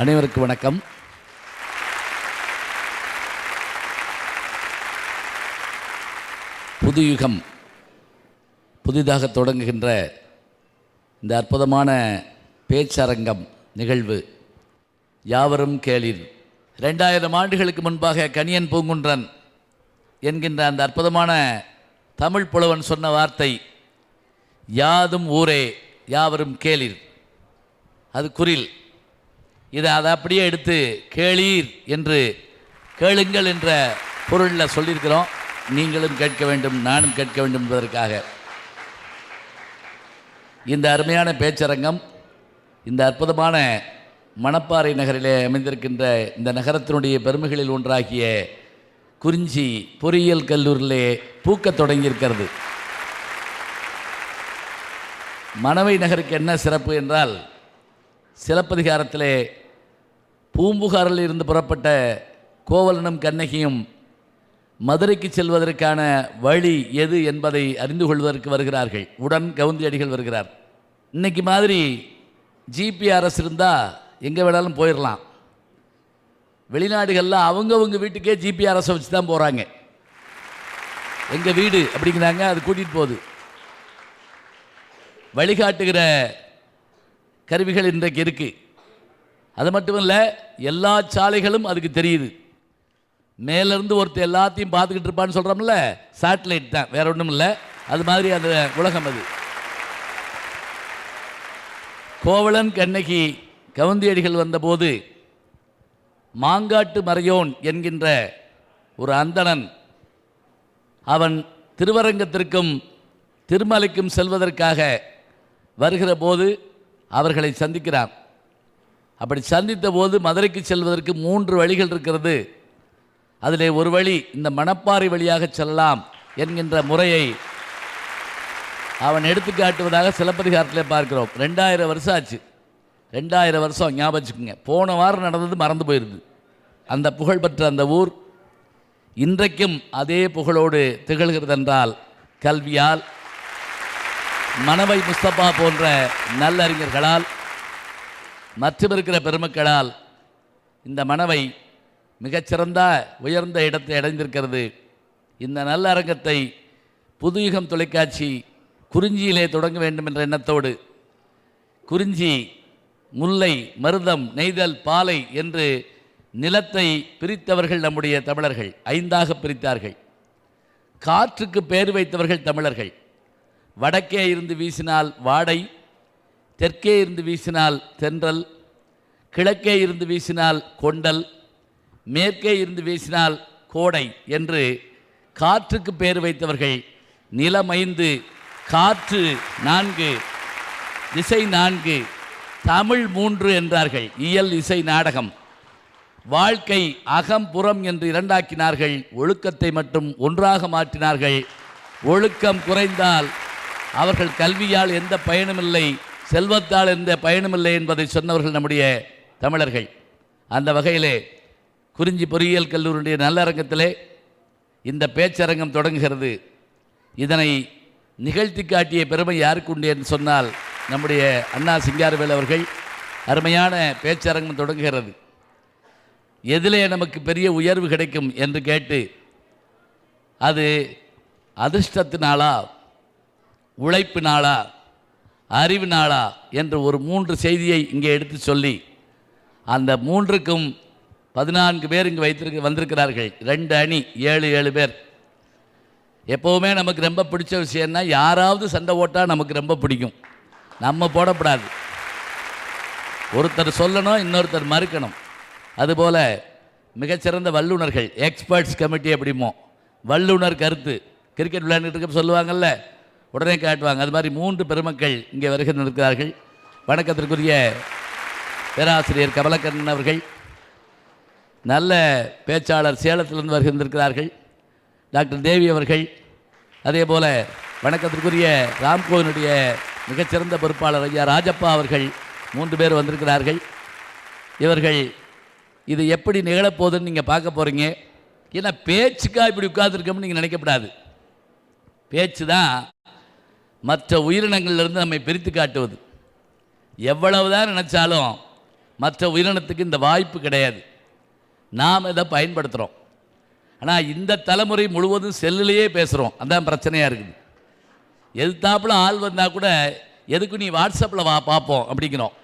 அனைவருக்கும் வணக்கம். புது யுகம், புதிதாக தொடங்குகின்ற இந்த அற்புதமான பேச்சரங்கம் நிகழ்வு யாவரும் கேளீர். 2000 ஆண்டுகளுக்கு முன்பாக கணியன் பூங்குன்றன் என்கின்ற அந்த அற்புதமான தமிழ் புலவன் சொன்ன வார்த்தை யாதும் ஊரே யாவரும் கேளீர். அது குரில். அதை அப்படியே எடுத்து கேளீர் என்று கேளுங்கள் என்ற பொருளில் சொல்லியிருக்கிறோம். நீங்களும் கேட்க வேண்டும், நானும் கேட்க வேண்டும் என்பதற்காக இந்த அருமையான பேச்சரங்கம் இந்த அற்புதமான மணப்பாறை நகரிலே அமைந்திருக்கின்ற இந்த நகரத்தினுடைய பெருமைகளில் ஒன்றாகிய குறிஞ்சி பொறியியல் கல்லூரியிலே பூக்கத் தொடங்கியிருக்கிறது. மணவை நகருக்கு என்ன சிறப்பு என்றால், சிலப்பதிகாரத்திலே பூம்புகாரில் இருந்து புறப்பட்ட கோவலனும் கண்ணகியும் மதுரைக்கு செல்வதற்கான வழி எது என்பதை அறிந்து கொள்வதற்கு வருகிறார்கள். உடன் கவுந்தியடிகள் வருகிறார். இன்றைக்கி மாதிரி ஜிபிஆர்எஸ் இருந்தால் எங்கே வேணாலும் போயிடலாம். வெளிநாடுகளில் அவங்கவுங்க வீட்டுக்கே ஜிபிஆர்எஸை வச்சு தான் போகிறாங்க. எங்கள் வீடு அப்படிங்கிறாங்க, அது கூட்டிகிட்டு போகுது. வழிகாட்டுகிற கருவிகள் இன்றைக்கு இருக்குது. அது மட்டும் இல்லை, எல்லா சாலைகளும் அதுக்கு தெரியுது. மேலேருந்து ஒருத்தர் எல்லாத்தையும் பார்த்துக்கிட்டு இருப்பான்னு சொல்கிறோம்ல, சேட்டலைட் தான், வேற ஒன்றும் இல்லை. அது மாதிரி அந்த உலகம் அது. கோவலன் கண்ணகி கவுந்தியடிகள் வந்தபோது மாங்காட்டு மறையோன் என்கின்ற ஒரு அந்தணன் அவன் திருவரங்கத்திற்கும் திருமலைக்கும் செல்வதற்காக வருகிற போது அவர்களை சந்திக்கிறான். அப்படி சந்தித்த போது மதுரைக்கு செல்வதற்கு 3 வழிகள் இருக்கிறது. அதிலே ஒரு வழி இந்த மணப்பாறை வழியாக செல்லலாம் என்கின்ற முறையை அவன் எடுத்து காட்டுவதாக சிலப்பதிகாரத்தில் பார்க்கிறோம். 2000 வருஷம் ஆச்சு. 2000 வருஷம் ஞாபகம் வச்சுக்கோங்க. போன வாரம் நடந்தது மறந்து போயிடுது. அந்த புகழ்பெற்ற அந்த ஊர் இன்றைக்கும் அதே புகழோடு திகழ்கிறது என்றால் கல்வியால், மணவை முஸ்தபா போன்ற நல்லறிஞர்களால், மற்றும் இருக்கிற பெருமக்களால் இந்த மணவை மிகச்சிறந்த உயர்ந்த இடத்தை அடைந்திருக்கிறது. இந்த நல்ல அரங்கத்தை புதுயுகம் தொலைக்காட்சி குறிஞ்சியிலே தொடங்க வேண்டும் என்ற எண்ணத்தோடு குறிஞ்சி, முல்லை, மருதம், நெய்தல், பாலை என்று நிலத்தை பிரித்தவர்கள் நம்முடைய தமிழர்கள். 5ஆக பிரித்தார்கள். காற்றுக்கு பேர் வைத்தவர்கள் தமிழர்கள். வடக்கே இருந்து வீசினால் வாடை, தெற்கே இருந்து வீசினால் தென்றல், கிழக்கே இருந்து வீசினால் கொண்டல், மேற்கே இருந்து வீசினால் கோடை என்று காற்றுக்கு பேர் வைத்தவர்கள். நிலம் 5, காற்று 4, திசை 4, தமிழ் 3 என்றார்கள். இயல், இசை, நாடகம். வாழ்க்கை அகம் புறம் என்று 2ஆக்கினார்கள். ஒழுக்கத்தை மட்டும் ஒன்றாக மாற்றினார்கள். ஒழுக்கம் குறைந்தால் அவர்கள் கல்வியால் எந்த பயனுமில்லை, செல்வத்தால் எந்த பயனுமில்லை என்பதை சொன்னவர்கள் நம்முடைய தமிழர்கள். அந்த வகையிலே குறிஞ்சி பொறியியல் கல்லூரியுடைய நல்லரங்கத்திலே இந்த பேச்சரங்கம் தொடங்குகிறது. இதனை நிகழ்த்தி காட்டிய பெருமை யாருக்கு உண்டு என்று சொன்னால் நம்முடைய அண்ணா சிங்காரவேல் அவர்கள். அருமையான பேச்சரங்கம் தொடங்குகிறது. எதிலே நமக்கு பெரிய உயர்வு கிடைக்கும் என்று கேட்டு, அது அதிர்ஷ்டத்தினாலா, உழைப்பினாலா, அறிவினாலா என்று ஒரு 3 செய்தியை இங்கே எடுத்து சொல்லி, அந்த 3க்கும் 14 பேர் இங்கே வந்திருக்கிறார்கள். 2 அணி, 7 பேர். எப்போவுமே நமக்கு ரொம்ப பிடிச்ச விஷயம்னா, யாராவது சண்டை ஓட்டால் நமக்கு ரொம்ப பிடிக்கும். நம்ம போடக்கூடாது. ஒருத்தர் சொல்லணும், இன்னொருத்தர் மறுக்கணும். அதுபோல் மிகச்சிறந்த வல்லுநர்கள், எக்ஸ்பர்ட்ஸ் கமிட்டி அப்படிமோ, வல்லுனர் கருத்து. கிரிக்கெட் விளையாண்டுட்டு இருக்க சொல்லுவாங்கள்ல, உடனே காட்டுவாங்க. அது மாதிரி 3 பெருமக்கள் இங்கே வருகிறார்கள். வணக்கத்திற்குரிய பேராசிரியர் கமலக்கண்ணன் அவர்கள், நல்ல பேச்சாளர் சேலத்திலிருந்து வருகின்றிருக்கிறார்கள் டாக்டர் தேவி அவர்கள். அதே போல் வணக்கத்திற்குரிய ராம்கோவினுடைய மிகச்சிறந்த பொறுப்பாளர் ஐயா ராஜப்பா அவர்கள். 3 பேர் வந்திருக்கிறார்கள். இவர்கள் இது எப்படி நிகழப்போகுதுன்னு நீங்கள் பார்க்க போகிறீங்க. ஏன்னா பேச்சுக்காக இப்படி உட்கார்ந்துருக்கோம்னு நீங்கள் நினைக்கப்படாது. பேச்சு தான் மற்ற உயிரினங்களிலிருந்து நம்மை பிரித்து காட்டுவது. எவ்வளவுதான் நினைச்சாலும் மற்ற உயிரினத்துக்கு இந்த வாய்ப்பு கிடையாது. நாம் இதை பயன்படுத்துகிறோம். ஆனால் இந்த தலைமுறை முழுவதும் செல்லுலேயே பேசுகிறோம். அதான் பிரச்சனையாக இருக்குது. எதுத்தாப்புல ஆள் வந்தால் கூட எதுக்கு நீ வாட்ஸ்அப்பில் வா பார்ப்போம் அப்படிங்கிறோம்.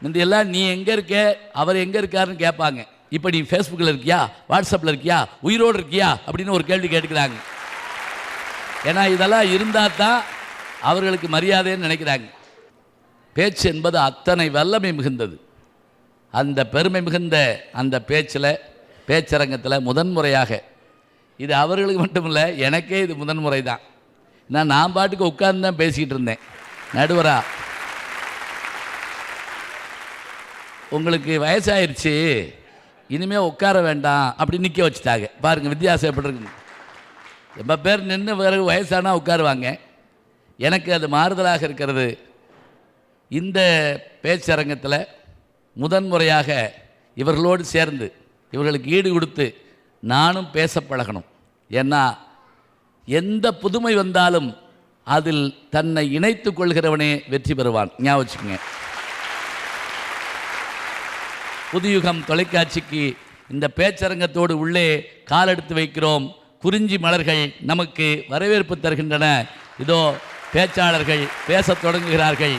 முந்தையெல்லாம் நீ எங்கே இருக்க, அவர் எங்கே இருக்காருன்னு கேட்பாங்க. இப்போ நீ ஃபேஸ்புக்கில் இருக்கியா, வாட்ஸ்அப்பில் இருக்கியா, உயிரோடு இருக்கியா அப்படின்னு ஒரு கேள்வி கேட்டுக்கிறாங்க. ஏன்னா இதெல்லாம் இருந்தால் தான் அவர்களுக்கு மரியாதைன்னு நினைக்கிறாங்க. பேச்சு என்பது அத்தனை வல்லமை மிகுந்தது. அந்த பெருமை மிகுந்த அந்த பேச்சரங்கத்தில் முதன்முறையாக, இது அவர்களுக்கு மட்டும் இல்லை, எனக்கே இது முதன்முறை தான். நான் பாட்டுக்கு உட்கார்ந்து தான் பேசிக்கிட்டு இருந்தேன். நடுவரா, உங்களுக்கு வயசாயிருச்சு, இனிமேல் உட்கார வேண்டாம் அப்படி நிற்க வச்சுட்டாங்க. பாருங்கள் வித்தியாசம் எப்படி இருக்குங்க. ரொம்ப பேர் நின்று பிறகு வயசானா உட்காருவாங்க. எனக்கு அது மாறுதலாக இருக்கிறது. இந்த பேச்சரங்கத்தில் முதன்முறையாக இவர்களோடு சேர்ந்து இவர்களுக்கு ஈடு கொடுத்து நானும் பேச பழகணும். ஏன்னா எந்த புதுமை வந்தாலும் அதில் தன்னை இணைத்து கொள்கிறவனே வெற்றி பெறுவான். ஞாபகம் வச்சுக்கோங்க. புதுயுகம் தொலைக்காட்சிக்கு இந்த பேச்சரங்கத்தோடு உள்ளே காலெடுத்து வைக்கிறோம். குறிஞ்சி மலர்கள் நமக்கு வரவேற்பு தருகின்றன. இதோ பேச்சாளர்கள் பேசத் தொடங்குகிறார்கள்.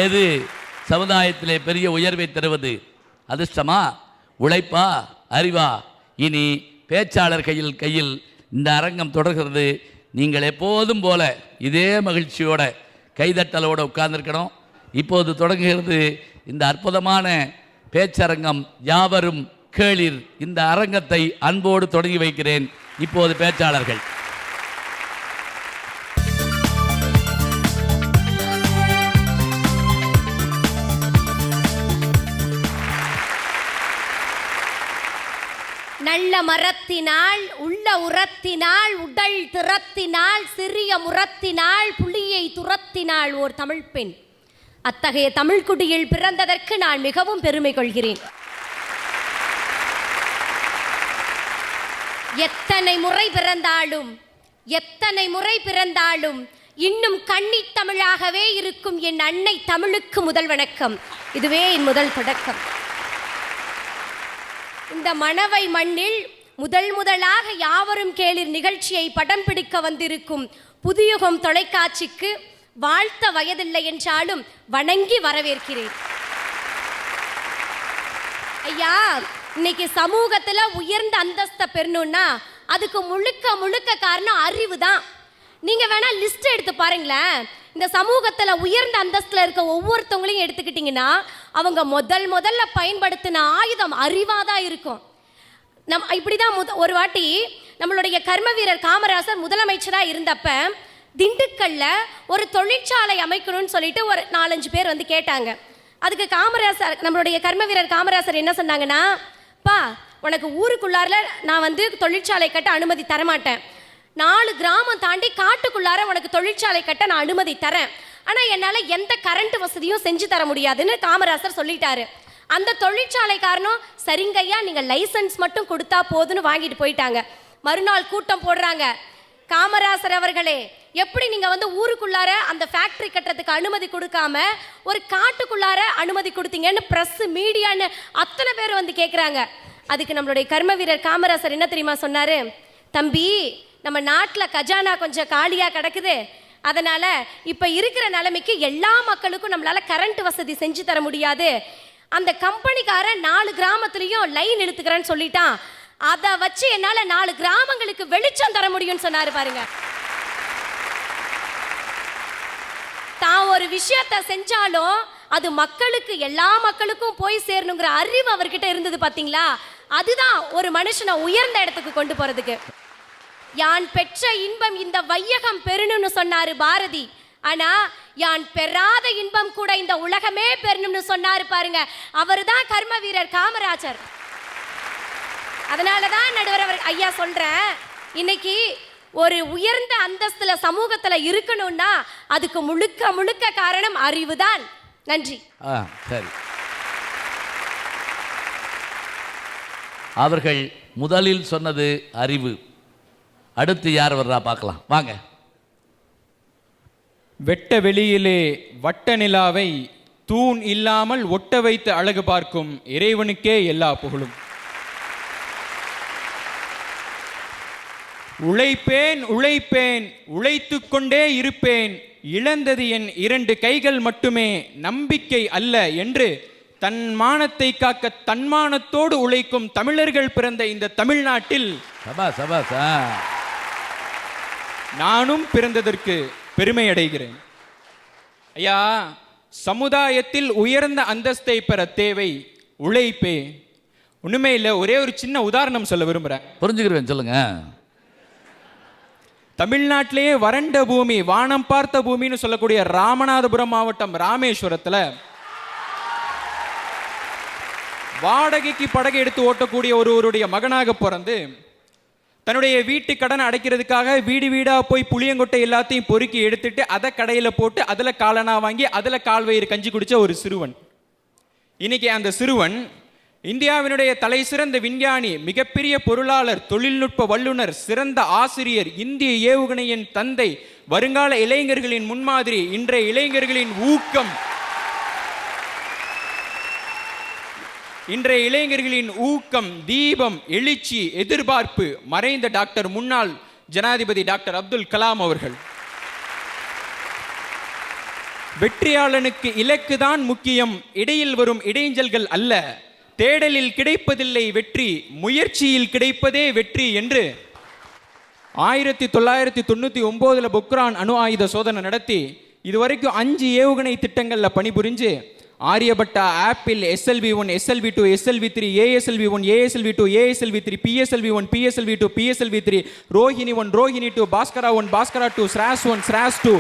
எது சமுதாயத்திலே பெரிய உயர்வை தருவது? அதிர்ஷ்டமா, உழைப்பா, அறிவா? இனி பேச்சாளர் கையில் இந்த அரங்கம் தொடர்கிறது. நீங்கள் எப்போதும் போல இதே மகிழ்ச்சியோட கைதட்டலோடு உட்கார்ந்துருக்கணும். இப்போது தொடங்குகிறது இந்த அற்புதமான பேச்சரங்கம். யாவரும் கேளிர். இந்த அரங்கத்தை அன்போடு தொடங்கி வைக்கிறேன். இப்போது பேச்சாளர்கள். நல்ல மரத்தினால், உள்ள உரத்தினால், உடல் திறத்தினால், சிறிய முரத்தினால், புலியை துரத்தினால் ஓர் தமிழ் பெண். அத்தகைய தமிழ்குடியில் பிறந்ததற்கு நான் மிகவும் பெருமை கொள்கிறேன். எத்தனை முறை பிறந்தாலும் இன்னும் கன்னித் தமிழாகவே இருக்கும் என் அன்னை தமிழுக்கு முதல் வணக்கம். இதுவே என் முதல் தொடக்கம். இந்த மணவை மண்ணில் முதலாக யாவரும் கேளிர் நிகழ்ச்சியை படம் பிடிக்க வந்திருக்கும் புதுயுகம் தொலைக்காட்சிக்கு வாழ்த்த வயதில்லை என்றாலும் வணங்கி வரவேற்கிறேன். ஐயா, இன்னைக்கு சமூகத்துல உயர்ந்த அந்தஸ்தை பெறணும்னா அதுக்கு முழுக்க காரணம் அறிவு தான். நீங்க வேணா லிஸ்ட் எடுத்து பாருங்களேன். இந்த சமூகத்துல உயர்ந்த அந்தஸ்துல இருக்க ஒவ்வொருத்தவங்களையும் எடுத்துக்கிட்டீங்கன்னா அவங்க முதல்ல பயன்படுத்தின ஆயுதம் அறிவாதான் இருக்கும். இப்படிதான் ஒரு வாட்டி நம்மளுடைய கர்ம வீரர் காமராசர் முதலமைச்சரா இருந்தப்ப திண்டுக்கல்ல ஒரு தொழிற்சாலை அமைக்கணும்னு சொல்லிட்டு ஒரு 4-5 பேர் வந்து கேட்டாங்க. அதுக்கு நம்மளுடைய கர்ம வீரர் காமராசர் என்ன சொன்னாங்கன்னா, பா, உனக்கு ஊருக்குள்ளார நான் வந்து தொழிற்சாலை கட்ட அனுமதி தரமாட்டேன். 4 கிராமம் தாண்டி காட்டுக்குள்ளார உனக்கு தொழிற்சாலை கட்ட நான் அனுமதி தரேன். ஆனால் என்னால் எந்த கரண்ட் வசதியும் செஞ்சு தர முடியாதுன்னு காமராசர் சொல்லிட்டாரு. அந்த தொழிற்சாலை காரணம், சரிங்கய்யா நீங்கள் லைசன்ஸ் மட்டும் கொடுத்தா போதுன்னு வாங்கிட்டு போயிட்டாங்க. மறுநாள் கூட்டம் போடுறாங்க. காமராசர் அவர்களே, எப்படி நீங்கள் வந்து ஊருக்குள்ளார அந்த ஃபேக்ட்ரி கட்டுறதுக்கு அனுமதி கொடுக்காம ஒரு காட்டுக்குள்ளார அனுமதி கொடுத்தீங்கன்னு ப்ரெஸ் மீடியான்னு அத்தனை பேர் வந்து கேட்குறாங்க. அதுக்கு நம்மளுடைய கர்ம வீரர் காமராசர் என்ன தெரியுமா சொன்னார்? தம்பி, நம்ம நாட்டில் கஜானா கொஞ்சம் காலியாக கிடக்குது. அதனால் இப்போ இருக்கிற நிலைமைக்கு எல்லா மக்களுக்கும் நம்மளால் கரண்ட் வசதி செஞ்சு தர முடியாது. அந்த கம்பெனிக்காரன் 4 கிராமத்துலேயும் லைன் எடுத்துக்கிறேன்னு சொல்லிட்டான். அதை வச்சு என்னால் 4 கிராமங்களுக்கு வெளிச்சம் தர முடியும்னு சொன்னார். பாருங்க, தான் ஒரு விஷயத்தை செஞ்சாலும் அது மக்களுக்கு, எல்லா மக்களுக்கும் போய் சேரணுங்கிற அறிவு அவர்கிட்ட இருந்தது. பார்த்தீங்களா? அதுதான் ஒரு மனுஷனை உயர்ந்த இடத்துக்கு கொண்டு போறதுக்கு. யான் பெற்ற இன்பம் இந்த வையகம் பெறணும்னு சொன்னாரு பாரதி. ஆனா யான் பெறாத இன்பம் கூட இந்த உலகமே பெறணும்னு சொன்னாரு பாருங்க, அவர் தான் கர்ம வீரர் காமராஜர். அதனாலதான் நடுவர் அவர் ஐயா சொல்றேன், இன்னைக்கு ஒரு உயர்ந்த அந்தஸ்துல சமூகத்துல இருக்கணும்னா அதுக்கு முழுக்க காரணம் அறிவுதான். நன்றி. சரி, அவர்கள் முதலில் சொன்னது அறிவு. அடுத்து யார் வர்றா பார்க்கலாம், வாங்க. வெட்ட வெளியிலே வட்ட நிலாவை தூண் இல்லாமல் ஒட்ட வைத்து அழகு பார்க்கும் இறைவனுக்கே எல்லா புகழும். உழைப்பேன் உழைப்பேன் உழைத்துக் கொண்டே இருப்பேன், இழந்தது என் 2 கைகள் மட்டுமே, நம்பிக்கை அல்ல என்று தன் மானத்தை காக்க தன்மானத்தோடு உழைக்கும் தமிழர்கள் பிறந்த இந்த தமிழ்நாட்டில் நானும் பிறந்ததற்கு பெருமை அடைகிறேன். ஐயா, சமுதாயத்தில் உயர்ந்த அந்தஸ்தை பெற தேவை உழைப்பே. ஒண்ணுமே இல்லை, ஒரே ஒரு சின்ன உதாரணம் சொல்ல விரும்புறேன். புரிஞ்சுக்கிறேன், சொல்லுங்க. தமிழ்நாட்டிலேயே வறண்ட பூமி, வானம் பார்த்த பூமின்னு சொல்லக்கூடிய ராமநாதபுரம் மாவட்டம் ராமேஸ்வரத்தில் வாடகைக்கு படகை எடுத்து ஓட்டக்கூடிய ஒருவருடைய மகனாக பிறந்து தன்னுடைய வீட்டு கடனை அடைக்கிறதுக்காக வீடு வீடா போய் புளியங்கொட்டை எல்லாத்தையும் பொறுக்கி எடுத்துட்டு அதை கடையில் போட்டு அதில் காலனா வாங்கி அதில் கால்வயிறு கஞ்சி குடிச்ச ஒரு சிறுவன். இன்னைக்கு அந்த சிறுவன் இந்தியாவினுடைய தலை சிறந்த விஞ்ஞானி, மிகப்பெரிய பொருளாளர், தொழில்நுட்ப வல்லுநர், சிறந்த ஆசிரியர், இந்திய ஏவுகணையின் தந்தை, வருங்கால இளைஞர்களின் முன்மாதிரி, இன்றைய இளைஞர்களின் ஊக்கம், இன்றைய இளைஞர்களின் ஊக்கம், தீபம், எழுச்சி, எதிர்பார்ப்பு மறைந்த டாக்டர் முன்னாள் ஜனாதிபதி டாக்டர் அப்துல் கலாம் அவர்கள். வெற்றியாளனுக்கு இலக்குதான் முக்கியம், இடையில் வரும் இடைஞ்சல்கள் அல்ல, தேடலில் கிடைப்பதில்லை வெற்றி, முயற்சியில் கிடைப்பதே வெற்றி என்று 1999 பொக்ரான் அணு ஆயுத சோதனை நடத்தி இதுவரைக்கும் 5 ஏவுகணை திட்டங்களில் பணிபுரிஞ்சு Aryabhata, APPLE, SLV1, SLV2, SLV3, ASLV1, ASLV2, ASLV3, PSLV1, PSLV2, PSLV3, Rohini 1, Rohini 2, Bhaskara 1, Bhaskara 2, SROSS 1, SROSS 2,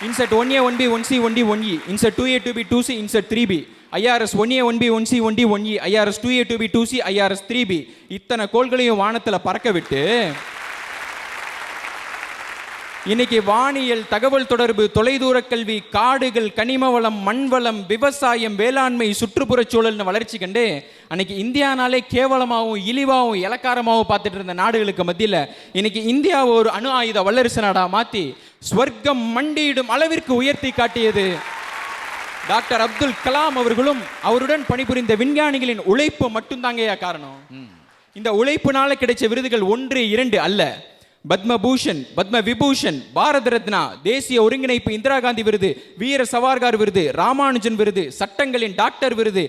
INSAT 1A, 1B, 1C, 1D, 1E, INSAT 2A, 2B, 2C, INSAT 3B, IRS 1A, 1B, 1C, 1D, 1E, IRS 2A, 2B, 2C, IRS 3B. இத்தனை கோள்களையும் வானத்தில் பறக்க விட்டு இன்னைக்கு வானியல், தகவல் தொடர்பு, தொலைதூர கல்வி, காடுகள், கனிம வளம், மண் வளம், விவசாயம், வேளாண்மை, சுற்றுப்புற சூழல்னு வளர்ச்சி கண்டு அன்னைக்கு இந்தியானாலே கேவலமாகவும் இழிவாகவும் இலக்காரமாகவும் பார்த்துட்டு இருந்த நாடுகளுக்கு மத்தியில் இன்னைக்கு இந்தியாவை ஒரு அணு ஆயுத வல்லரசு நாடா மாற்றி ஸ்வர்க்கம் மண்டியிடும் அளவிற்கு உயர்த்தி காட்டியது டாக்டர் அப்துல் கலாம் அவர்களும் அவருடன் பணிபுரிந்த விஞ்ஞானிகளின் உழைப்பு மட்டும்தாங்கய்யா காரணம். இந்த உழைப்புனால கிடைச்ச விருதுகள் 1, 2 அல்ல. பத்மபூஷன், பத்ம விபூஷன், பாரத ரத்னா, தேசிய ஒருங்கிணைப்பு இந்திரா காந்தி விருது, வீர சவார்கார் விருது, ராமானுஜன் விருது, சட்டங்களின் டாக்டர் விருது,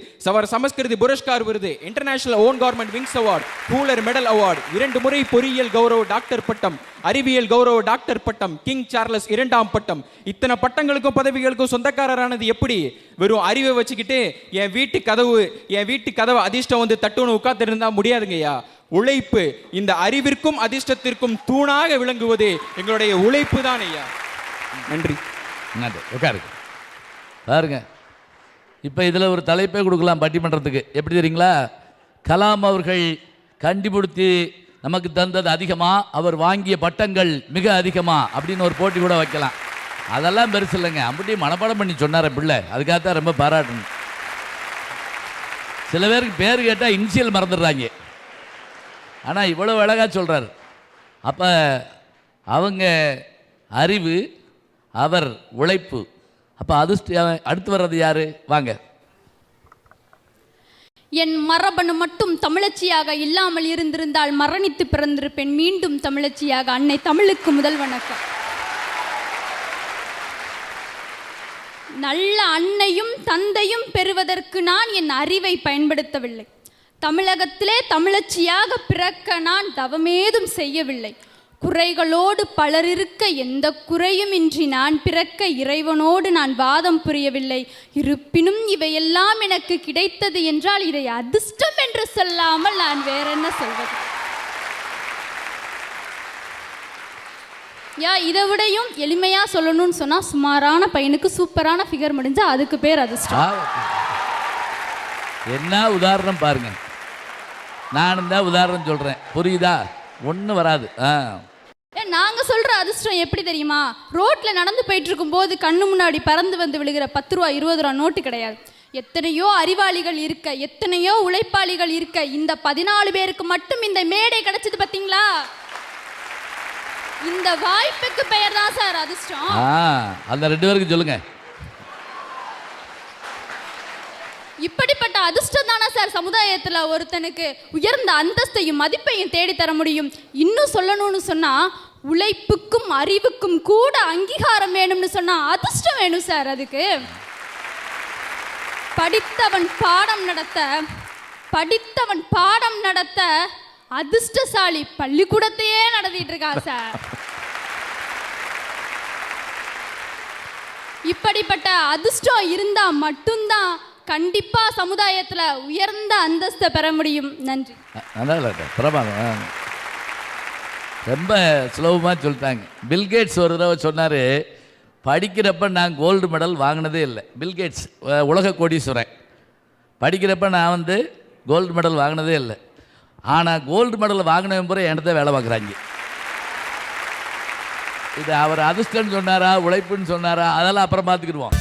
சமஸ்கிருதி புரஸ்கார் விருது, international own government wings award, cooler medal award, 2 முறை பொறியியல் கௌரவ டாக்டர் பட்டம், அறிவியல் கௌரவ டாக்டர் பட்டம், கிங் சார்லஸ் 2ஆம் பட்டம். இத்தனை பட்டங்களுக்கும் பதவிகளுக்கும் சொந்தக்காரரானது எப்படி? வெறும் அறிவை வச்சுக்கிட்டு என் வீட்டு கதவு அதிர்ஷ்டம் வந்து தட்டுன்னு உட்கார்ந்து இருந்தா முடியாதுங்கய்யா. உழைப்பு, இந்த அறிவிற்கும் அதிர்ஷ்டத்திற்கும் தூணாக விளங்குவது எங்களுடைய உழைப்பு தான் ஐயா. நன்றி. உட்காருங்க. பாருங்க, இப்போ இதில் ஒரு தலைப்பே கொடுக்கலாம் பட்டிமன்றத்துக்கு. எப்படி தெரியுங்களா? கலாம் அவர்கள் கண்டுபிடித்து நமக்கு தந்தது அதிகமா, அவர் வாங்கிய பட்டங்கள் மிக அதிகமா அப்படின்னு ஒரு போட்டி கூட வைக்கலாம். அதெல்லாம் பெருசு இல்லைங்க. அப்படி மனப்பாடம் பண்ணி சொன்னார் பிள்ளை, அதுக்காகத்தான் ரொம்ப பாராட்டணும். சில பேருக்கு பேர் கேட்டால் இனிஷியல் மறந்துடுறாங்க. ஆனால் இவ்வளோ அழகாக சொல்கிறார். அப்போ அவங்க அறிவு, அவர் உழைப்பு. அப்போ அடுத்து வர்றது யாரு? வாங்க. என் மரபணு மட்டும் தமிழச்சியாக இல்லாமல் இருந்திருந்தால் மரணித்து பிறந்திருப்பேன் மீண்டும் தமிழச்சியாக. அன்னை தமிழுக்கு முதல் வணக்கம். நல்ல அன்னையும் தந்தையும் பெறுவதற்கு நான் என் அறிவை பயன்படுத்தவில்லை. தமிழகத்திலே தமிழச்சியாக பிறக்க நான் தவமேதும் செய்யவில்லை. குறைகளோடு பலர் இருக்க எந்த குறையும் இன்றி நான் பிறக்க இறைவனோடு நான் வாதம் புரியவில்லை. இருப்பினும் இவையெல்லாம் எனக்கு கிடைத்தது என்றால் இதை அதிர்ஷ்டம் என்று சொல்லாமல் நான் வேற என்ன சொல்வது? இதை விடையும் எளிமையா சொல்லணும்னு சொன்னா, சுமாரான பையனுக்கு சூப்பரான ஃபிகர் முடிஞ்சா அதுக்கு பேர் அதிர்ஷ்டம். என்ன உதாரணம் பாருங்க. நானும் தான் உதாரணம் சொல்றேன், புரியுதா? ஒன்றும் வராது. நாங்க சொல்ற அதிர்ஷ்டம் எப்படி தெரியுமா? ரோட்ல நடந்து போயிட்டு இருக்கும் போது கண்ணு முன்னாடி பறந்து வந்து விழுகிற 10 ரூபா 20 ரூபா நோட்டு கிடையாது. எத்தனையோ அறிவாளிகள் இருக்க, எத்தனையோ உழைப்பாளிகள் இருக்க, இந்த 14 பேருக்கு மட்டும் இந்த மேடை கிடைச்சது பாத்தீங்களா? இந்த வாய்ப்புக்கு பெயர் தான் சார் அதிர்ஷ்டம். அந்த 2 பேருக்கு சொல்லுங்க. அதிர்ஷ்டம் தானே சார் சமுதாயத்துல ஒருத்தனுக்கு உயர்ந்த அந்தஸ்தையும் மதிப்பையும் தேடி தர முடியும். இன்னும் சொல்லணும்னு சொன்னா உழைப்புக்கும் அறிவுக்கும் கூட அங்கீகாரம் வேணும்னு சொன்னா அதிர்ஷ்டம் வேணும் சார். அதுக்கு படித்தவன் பாடம் நடத்த அதிர்ஷ்டசாலி பள்ளிக்கூடத்தையே நடத்திட்டு இருக்கா சார். இப்படிப்பட்ட அதிர்ஷ்டம் இருந்தா மட்டும்தான் கண்டிப்பா சமுதாயத்துல உயர்ந்த அந்தஸ்தை பெற முடியும். நன்றி. பிரமாதம். ரொம்ப சுலபமாக சொல்லிட்டாங்க. பில்கேட்ஸ் ஒரு தடவை சொன்னார், படிக்கிறப்ப நான் கோல்டு மெடல் வாங்கினதே இல்லை. பில்கேட்ஸ் உலக கோடீஸ்வரன். படிக்கிறப்ப நான் கோல்டு மெடல் வாங்கினதே இல்லை. ஆனால் கோல்டு மெடல் வாங்கினவன் பிறகு என்கிட்ட வேலை பார்க்குறாங்க. இது அவர் அதிர்ஷ்டம்னு சொன்னாரா உழைப்புன்னு சொன்னாரா அதெல்லாம் அப்புறம் பார்த்துக்கிடுவோம்.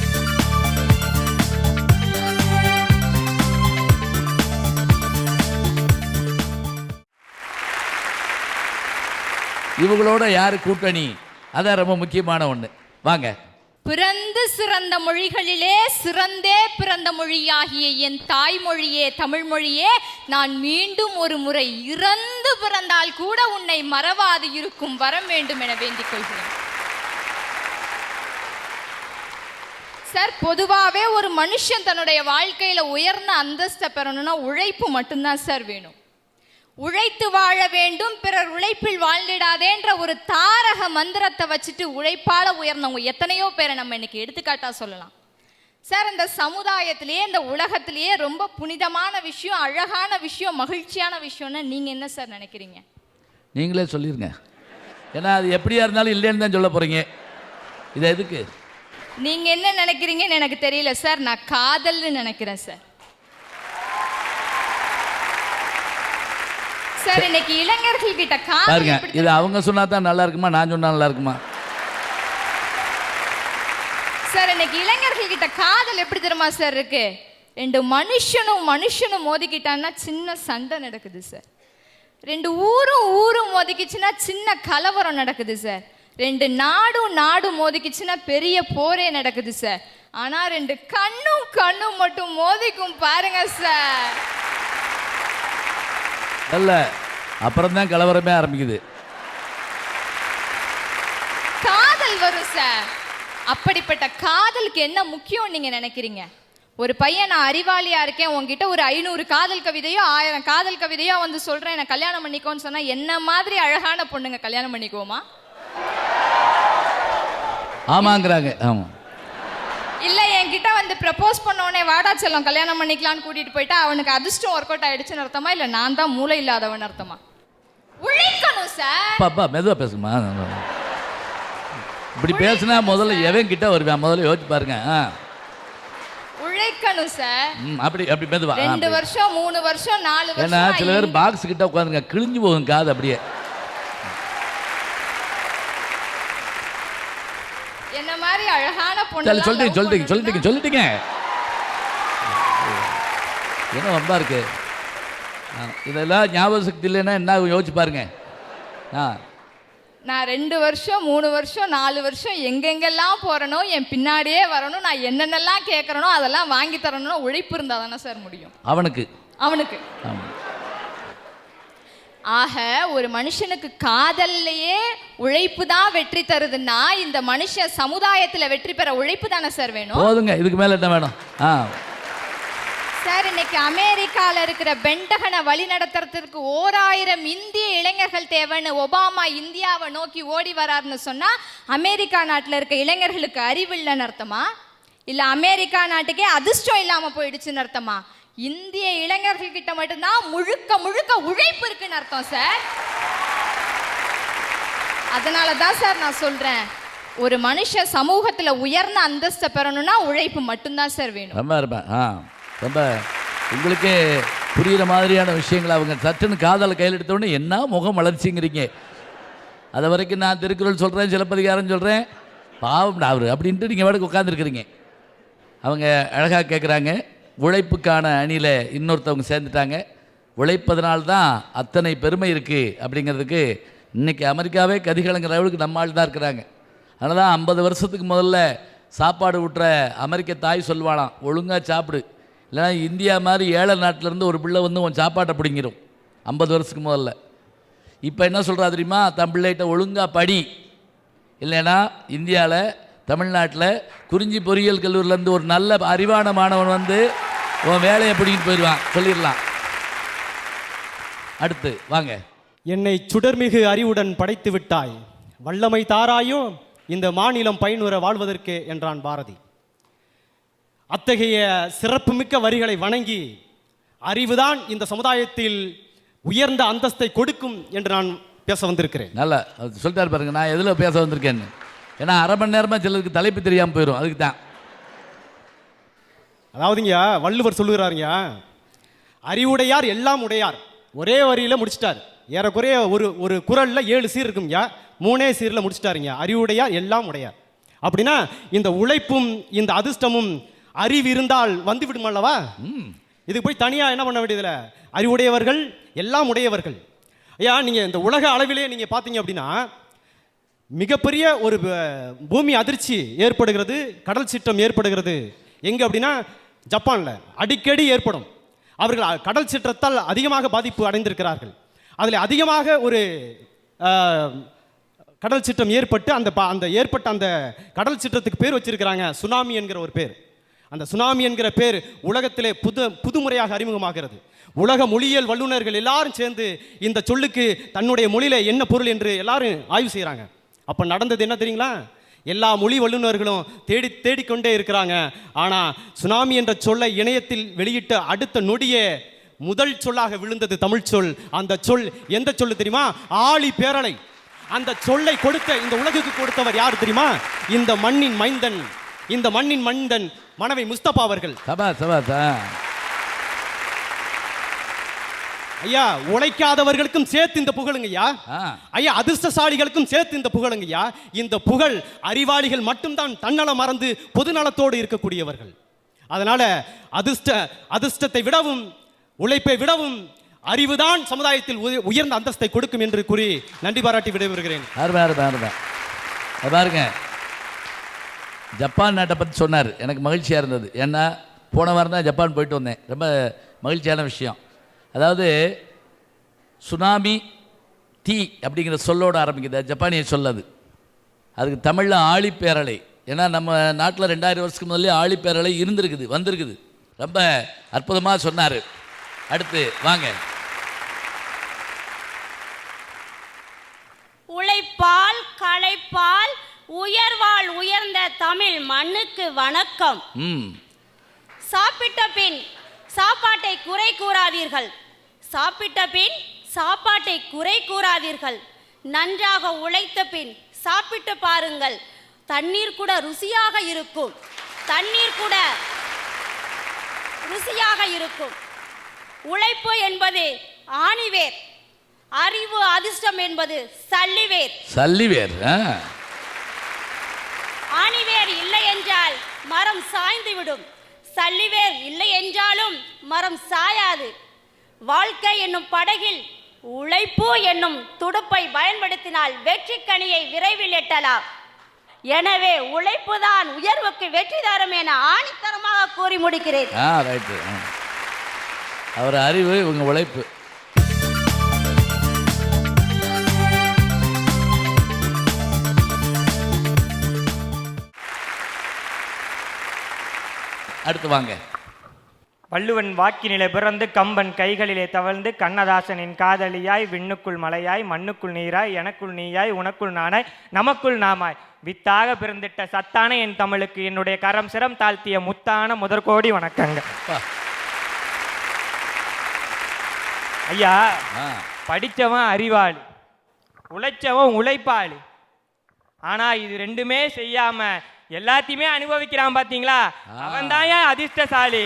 இவங்களோட யாரு கூட்டணி, அதான் ரொம்ப முக்கியமான ஒன்று. வாங்க. பிறந்து சிறந்த மொழிகளிலே சிறந்தே பிறந்த மொழியாகிய என் தாய்மொழியே தமிழ் மொழியே, நான் மீண்டும் ஒரு முறை இறந்து பிறந்தால் கூட உன்னை மறவாது இருக்கும் வரம் வேண்டும் என வேண்டிக் கொள்கிறேன். சார், பொதுவாகவே ஒரு மனுஷன் தன்னுடைய வாழ்க்கையில உயர்ந்த அந்தஸ்தை பெறணும்னா உழைப்பு மட்டும்தான் சார் வேணும். உழைத்து வாழ வேண்டும், பிறர் உழைப்பில் வாழ்ந்திடாதேன்ற ஒரு தாரக மந்திரத்தை வச்சுட்டு உழைப்பால உயர்ந்தவங்க எத்தனையோ பேரை நம்ம இன்னைக்கு எடுத்துக்காட்டா சொல்லலாம். சார், இந்த சமுதாயத்திலேயே இந்த உலகத்திலேயே ரொம்ப புனிதமான விஷயம், அழகான விஷயம், மகிழ்ச்சியான விஷயம்னா நீங்க என்ன சார் நினைக்கிறீங்க? நீங்களே சொல்லிருங்க. ஏன்னா அது எப்படியா இருந்தாலும் இல்லைன்னு தான் சொல்ல போறீங்க. இது எதுக்கு? நீங்க என்ன நினைக்கிறீங்கன்னு எனக்கு தெரியல சார். நான் காதல்னு நினைக்கிறேன் சார். சார், இன்னைக்கு இளைஞர்கள் கிட்ட பாருங்க, இது அவங்க சொன்னா தான் நல்லா இருக்குமா, நான் சொன்னா நல்லா இருக்குமா? சார், இன்னைக்கு இளைஞர்கள் கிட்ட காதல் எப்படி தெரியுமா சார் இருக்கு? ரெண்டு மனுஷனும் மோதிக்கிட்டான்னா சின்ன சண்டை நடக்குது சார். ரெண்டு ஊரும் மோதிக்கிச்சுன்னா சின்ன கலவரம் நடக்குது சார். ரெண்டு நாடும் மோதிக்கிச்சுன்னா பெரிய போரே நடக்குது சார். ஆனா ரெண்டு கண்ணும் மட்டும் மோதிக்கும் பாருங்க சார். அல்ல, அப்புறம் தான் கலவரமே ஆரம்பிக்குது. காதல் வரும் சார். அப்படிப்பட்ட காதலுக்கு என்ன முக்கியம் நீங்க நினைக்கிறீங்க? ஒரு பையன், நான் அறிவாளியா இருக்கேன், உங்ககிட்ட ஒரு 500 காதல் கவிதையோ 1000 காதல் கவிதையோ சொல்றேன், என்ன கல்யாணம் பண்ணிக்கோன்னு சொன்னா என்ன மாதிரி அழகான பொண்ணுங்க கல்யாணம் பண்ணிக்குவோமா? ஆமாங்கிறாங்க. ஆமா. இல்ல, என்கிட்ட ப்ரப்போஸ் பண்ண உடனே வாடா செல்லம் கல்யாணம் பண்ணிக்கலான்னு கூட்டிட்டு போயிட்டா அவனுக்கு அதிர்ஷ்டம் ஒர்க் அவுட் ஆயிடுச்சுன்னு அர்த்தமா, இல்ல நான் தான் மூளை இல்லாதவன் அர்த்தமா? உழைக்கணும் சார். பாப்பா மெதுவா பேசுமா. இப்படி பேசுனா முதல்ல எவன் கிட்ட வருவேன், முதல்ல யோசிச்சு பாருங்க. உழைக்கணும் சார். அப்படி மெதுவா. 2 வருஷம் 3 வருஷம் 4 வருஷம். ஏன்னா சில பேர் பாக்ஸ் கிட்ட உட்காந்துங்க, கிழிஞ்சு போகும் காது அப்படியே. என்ன மாதிரி அழகான பொண்ணு சொல்லிட்டீங்க. என்ன ரொம்ப இருக்கு இதெல்லாம் ஞாபக சக்தி இல்லைன்னா என்ன யோசிச்சு பாருங்க. நான் 2 வருஷம் 3 வருஷம் 4 வருஷம் எங்கெங்கெல்லாம் போறனோ, என் பின்னாடியே வரணும், நான் என்னென்னலாம் கேட்கறனோ அதெல்லாம் வாங்கி தரணும்னா உழைப்பு இருந்தா தானே சார் முடியும் அவனுக்கு. ஆக ஒரு மனுஷனுக்கு காதல்லையே உழைப்பு தான் வெற்றி தருதுன்னா இந்த மனுஷன் சமுதாயத்துல வெற்றி பெற உழைப்பு தானே சார் வேணும். போதுங்க, இதுக்கு மேல என்ன வேணும்? சார், இன்னைக்கு அமெரிக்கால இருக்கிற பென்டகனை வழி நடத்துறதுக்கு 1000 இந்திய இளைஞர்கள் தேவைன்னு ஒபாமா இந்தியாவை நோக்கி ஓடி வராருன்னு சொன்னா அமெரிக்கா நாட்டில் இருக்க இளைஞர்களுக்கு அறிவு இல்லைன்னு அர்த்தமா, இல்ல அமெரிக்கா நாட்டுக்கே அதிர்ஷ்டம் இல்லாம போயிடுச்சுன்னு அர்த்தமா? இந்திய இளைஞர்கள் கிட்ட மட்டும்தான் முழுக்க உழைப்பு இருக்குன்னு அர்த்தம் சார். அதனாலதான் சார் நான் சொல்றேன், ஒரு மனுஷன் சமூகத்துல உயர்ந்த அந்தஸ்தை பெறணும்னா உழைப்பு மட்டும்தான் சார் வேணும். ரொம்ப உங்களுக்கே புரியுற மாதிரியான விஷயங்கள். அவங்க சட்டுன்னு காதலை கையில் எடுத்தோடனே என்ன முகம் வளர்ச்சிங்கிறீங்க. அது வரைக்கும் நான் திருக்குறள் சொல்கிறேன், சிலப்பதிகாரம் சொல்கிறேன், பாவம் அவரு அப்படின்ட்டு நீங்கள் வேடக்கு உட்காந்துருக்குறீங்க. அவங்க அழகாக கேட்குறாங்க, உழைப்புக்கான அணியில் இன்னொருத்தவங்க சேர்ந்துட்டாங்க. உழைப்பதனால்தான் அத்தனை பெருமை இருக்குது அப்படிங்கிறதுக்கு இன்றைக்கி அமெரிக்காவே கதிகலங்கிற அளவுக்கு நம்ம ஆள் தான் இருக்கிறாங்க. அதனால தான் 50 வருஷத்துக்கு முதல்ல சாப்பாடு விட்டுற அமெரிக்க தாய் சொல்வாளாம், ஒழுங்காக சாப்பிடு, இல்லைன்னா இந்தியா மாதிரி ஏழை நாட்டிலேருந்து ஒரு பிள்ளை வந்து உன் சாப்பாட்டை பிடிங்கிடும் 50 வருஷத்துக்கு முதல்ல. இப்போ என்ன சொல்கிறா தெரியுமா? தன் பிள்ளைகிட்ட ஒழுங்காக படி, இல்லைன்னா இந்தியாவில் தமிழ்நாட்டில் குறிஞ்சி பொறியியல் கல்லூரியிலேருந்து ஒரு நல்ல அறிவான மாணவன் வந்து உன் வேலையை பிடிக்கிட்டு போயிடுவான், சொல்லிடலாம். அடுத்து வாங்க. என்னை சுடர்மிகு அறிவுடன் படைத்து விட்டாய், வல்லமை தாராயோ இந்த மாநிலம் பயனுற வாழ்வதற்கு என்றான் பாரதி. அத்தகைய சிறப்புமிக்க வரிகளை வணங்கி, அறிவுதான் இந்த சமுதாயத்தில் உயர்ந்த அந்தஸ்தை கொடுக்கும் என்று நான் பேச வந்திருக்கிறேன். நல்லா சொல்லிட்டாரு பாருங்க, நான் எதில் பேச வந்திருக்கேன்னு. ஏன்னா அரை மணி நேரமாக சிலருக்கு தலைப்பு தெரியாமல் போயிடும், அதுக்கு தான். அதாவதுங்க, வள்ளுவர் சொல்லுகிறாருங்க, அறிவுடையார் எல்லாம் உடையார். ஒரே வரியில் முடிச்சிட்டார். ஏறக்குறைய ஒரு குறளில் 7 சீர் இருக்குங்க, 3 சீரில் முடிச்சிட்டாருங்க. அறிவுடையார் எல்லாம் உடையார். அப்படின்னா இந்த உழைப்பும் இந்த அதிர்ஷ்டமும் அறிவு இருந்தால் வந்து விடும் அல்லவா? இதுக்கு போய் தனியாக என்ன பண்ண வேண்டியதில்லை. அறிவுடையவர்கள் எல்லாம் உடையவர்கள். ஐயா, நீங்கள் இந்த உலக அளவிலே நீங்கள் பார்த்தீங்க அப்படின்னா, மிகப்பெரிய ஒரு பூமி அதிர்ச்சி ஏற்படுகிறது, கடல் சீற்றம் ஏற்படுகிறது. எங்கே அப்படின்னா ஜப்பானில் அடிக்கடி ஏற்படும். அவர்கள் கடல் சீற்றத்தால் அதிகமாக பாதிப்பு அடைந்திருக்கிறார்கள். அதில் அதிகமாக ஒரு கடல் சீற்றம் ஏற்பட்டு அந்த ஏற்பட்ட அந்த கடல் சீற்றத்துக்கு பேர் வச்சிருக்கிறாங்க சுனாமி என்கிற ஒரு பேர். அந்த சுனாமி என்கிற பேர் உலகத்திலே புதுமுறையாக அறிமுகமாகிறது. உலக மொழியியல் வல்லுநர்கள் எல்லாரும் சேர்ந்து இந்த சொல்லுக்கு தன்னுடைய மொழியில என்ன பொருள் என்று எல்லாரும் ஆய்வு செய்கிறாங்க. அப்போ நடந்தது என்ன தெரியுங்களா? எல்லா மொழி வல்லுநர்களும் தேடிக்கொண்டே இருக்கிறாங்க. ஆனால் சுனாமி என்ற சொல்லை இணையத்தில் வெளியிட்ட அடுத்த நொடியே முதல் சொல்லாக விழுந்தது தமிழ் சொல். அந்த சொல் எந்த சொல்லு தெரியுமா? ஆழி பேரலை. அந்த சொல்லை கொடுத்த, இந்த உலகுக்கு கொடுத்தவர் யார் தெரியுமா? இந்த மண்ணின் மைந்தன், இந்த மண்ணின் மைந்தன் மனைவி முஸ்தபா அவர்கள். ஐயா, உழைக்காதவர்களுக்கும் சேர்த்து இந்த புகழுங்க ஐயா. ஐயா, அதிர்ஷ்டசாலிகளுக்கும் சேர்த்து இந்த புகழுங்க ஐயா. இந்த புகழ் அறிவாளிகள் மட்டும்தான் தன்னலம் மறந்து பொதுநலத்தோடு இருக்கக்கூடியவர்கள். அதனால அதிர்ஷ்டத்தை விடவும் உழைப்பை விடவும் அறிவுதான் சமுதாயத்தில் உயர்ந்த அந்தஸ்தை கொடுக்கும் என்று கூறி நன்றி பாராட்டி விடைபெறுகிறேன். பாருங்க, ஜப்பான் நாட்டை பற்றி சொன்னார். எனக்கு மகிழ்ச்சியாக இருந்தது. ஏன்னா போன வாரம் தான் ஜப்பான் போயிட்டு வந்தேன். ரொம்ப மகிழ்ச்சியான விஷயம். அதாவது சுனாமி தீ அப்படிங்கிற சொல்லோடு ஆரம்பிக்குது, ஜப்பானிய சொல்லாது. அதுக்கு தமிழில் ஆழிப்பேரலை. ஏன்னா நம்ம நாட்டில் 2000 வருஷத்துக்கு முதல்ல ஆழிப்பேரலை வந்திருக்குது. ரொம்ப அற்புதமாக சொன்னார். அடுத்து வாங்க. உழைப்பால் களைப்பால் உயர்வால் உயர்ந்த தமிழ் மண்ணுக்கு வணக்கம். சாப்பிட்ட பின் சாப்பாட்டை குறை கூறாதீர்கள். சாப்பிட்ட பின் சாப்பாட்டை குறை கூறாதீர்கள். நன்றாக உழைத்த பின் சாப்பிட்டு பாருங்கள். தண்ணீர் கூட ருசியாக இருக்கும். உழைப்பு என்பது ஆணிவேர், அறிவு அதிர்ஷ்டம் என்பது சல்லிவேர். ஆணிவேர் இல்லை என்றால் மரம் சாய்ந்து விடும். சல்லிவேர் இல்லை என்றாலும் மரம் சாயாது. வாழ்க்கை என்னும் படகில் உழைப்பு என்னும் துடுப்பை பயன்படுத்தினால் வெற்றி கனியை விரைவில் எட்டலாம். எனவே உழைப்புதான் உயர்வுக்கு வெற்றி தரும் என ஆணித்தரமாக கூறி முடிக்கிறேன். அவர் அறிவு, இவங்க உழைப்பு. அடுத்து வாங்க. வள்ளுவன் வாக்கினிலே பிறந்து கம்பன் கைகளிலே தவழ்ந்து கண்ணதாசனின் காதலியாய் விண்ணுக்குள் மலையாய் மண்ணுக்குள் நீராய் எனக்குள் நீயாய் உனக்குள் நானாய் நமக்குள் நாமாய் வித்தாக பிறந்திட்ட சத்தான என் தமிழுக்கு என்னுடைய கரம் சிரம் தாழ்த்திய முத்தான முதற்கோடி வணக்கங்க. ஐயா, படித்தவன் அறிவாளி, உழைச்சவன் உழைப்பாளி. ஆனா இது ரெண்டுமே செய்யாம எல்லாத்தையுமே அனுபவிக்கிறான் பாத்தீங்களா? அவன் தான் அதிர்ஷ்டசாலி.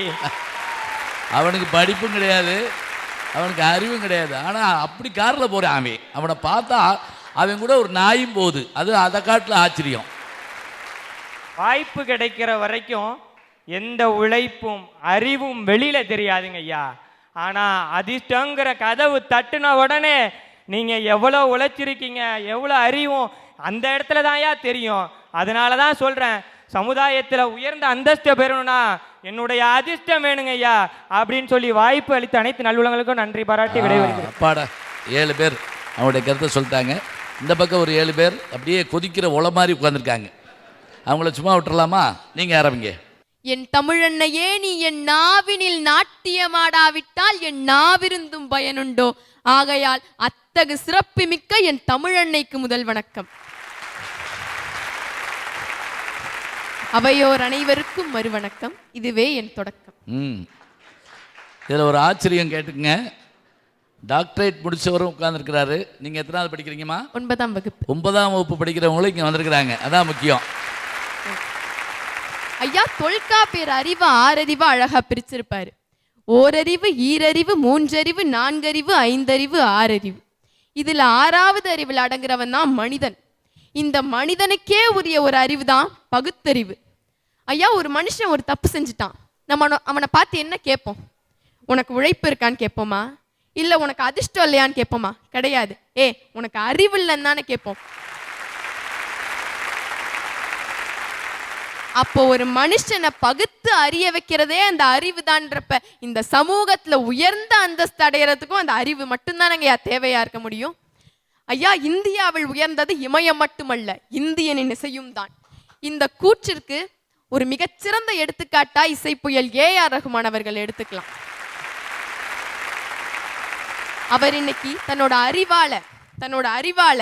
அவனுக்கு படிப்பும் கிடையாது, அவனுக்கு அறிவும் கிடையாது. ஆனா அப்படி காரில் போறான். அவனை பார்த்தா அவன் கூட ஒரு நாயும் போகுது. அது அதை காட்டில் ஆச்சரியம். வாய்ப்பு கிடைக்கிற வரைக்கும் எந்த உழைப்பும் அறிவும் வெளியில தெரியாதுங்க ஐயா. ஆனா அதிர்ஷ்டங்கிற கதவு தட்டுன உடனே நீங்க எவ்வளோ உழைச்சிருக்கீங்க, எவ்வளோ அறிவும் அந்த இடத்துல தான் ஐயா தெரியும். அதனால தான் சொல்றேன், சமுதாயத்தில் உயர்ந்த அந்தஸ்தை பெறணும்னா என்னுடைய அதிர்ஷ்டம் வேணுங்க ஐயா அப்படின்னு சொல்லி வாய்ப்பு அளித்த அனைத்து நல்லுள்ளங்களுக்கும் நன்றி பாராட்டி விடைபெறுகிறேன். அப்பாடா 7 பேர் அவங்களுடைய கருத்தை சொல்லிட்டாங்க. இந்த பக்கம் ஒரு 7 பேர் அப்படியே கொதிக்கிற ஒலை மாதிரி உட்காந்துருக்காங்க. அவங்கள சும்மா விட்டுறலாமா? நீங்கள் ஆரம்பிங்க. என் தமிழன்னையே, நீ என் நாவினில் நாட்டியமாடாவிட்டால் என் நாவிருந்தும் பயனுண்டோ? ஆகையால் அத்தகு சிறப்பு மிக்க என் தமிழன்னைக்கு முதல் வணக்கம். அவையோர் அனைவருக்கும் மறுவணக்கம். இதுவே என் தொடக்கம். இதில் ஒரு ஆச்சரியம் கேட்டுக்குங்க. டாக்டரேட் முடிச்சவரும் உட்கார்ந்துருக்கிறாரு. நீங்கள் எத்தனாவது படிக்கிறீங்கம்மா? 9ஆம் வகுப்பு. 9ஆம் வகுப்பு படிக்கிறவங்களும் இங்கே வந்திருக்கிறாங்க. அதான் முக்கியம். ஐயா, தொல்காப்பியர் அறிவு 6 அறிவு அழகா பிரிச்சிருப்பாரு. ஓரறிவு, ஈரறிவு, 3 அறிவு, 4 அறிவு, 5 அறிவு, 6 அறிவு. இதுல 6வது அறிவில் அடங்குறவன் தான் மனிதன். இந்த மனிதனுக்கே உரிய ஒரு அறிவு தான் பகுத்தறிவு. ஐயா, ஒரு மனுஷன் ஒரு தப்பு செஞ்சுட்டான், நம்ம அவனை பார்த்து என்ன கேட்போம்? உனக்கு உழைப்பு இருக்கான்னு கேட்போமா? இல்ல உனக்கு அதிர்ஷ்டம் இல்லையான்னு கேட்போமா? கிடையாது. உனக்கு அறிவு இல்லைன்னு தானே கேட்போம். அப்போ ஒரு மனுஷனை பகுத்து அறிய வைக்கிறதே அந்த அறிவு தான்றப்ப இந்த சமூகத்துல உயர்ந்த அந்தஸ்து அடையறதுக்கும் அந்த அறிவு மட்டும்தானங்க தேவையா இருக்க முடியும். ஐயா, இந்தியாவில் உயர்ந்தது இமயம் மட்டுமல்ல, இந்தியனின் இசையும் தான். இந்த கூற்றிற்கு ஒரு மிகச்சிறந்த எடுத்துக்காட்டா இசை புயல் AR ரஹ்மான் அவர்கள் எடுத்துக்கலாம். அவர் இன்னைக்கு தன்னோட அறிவால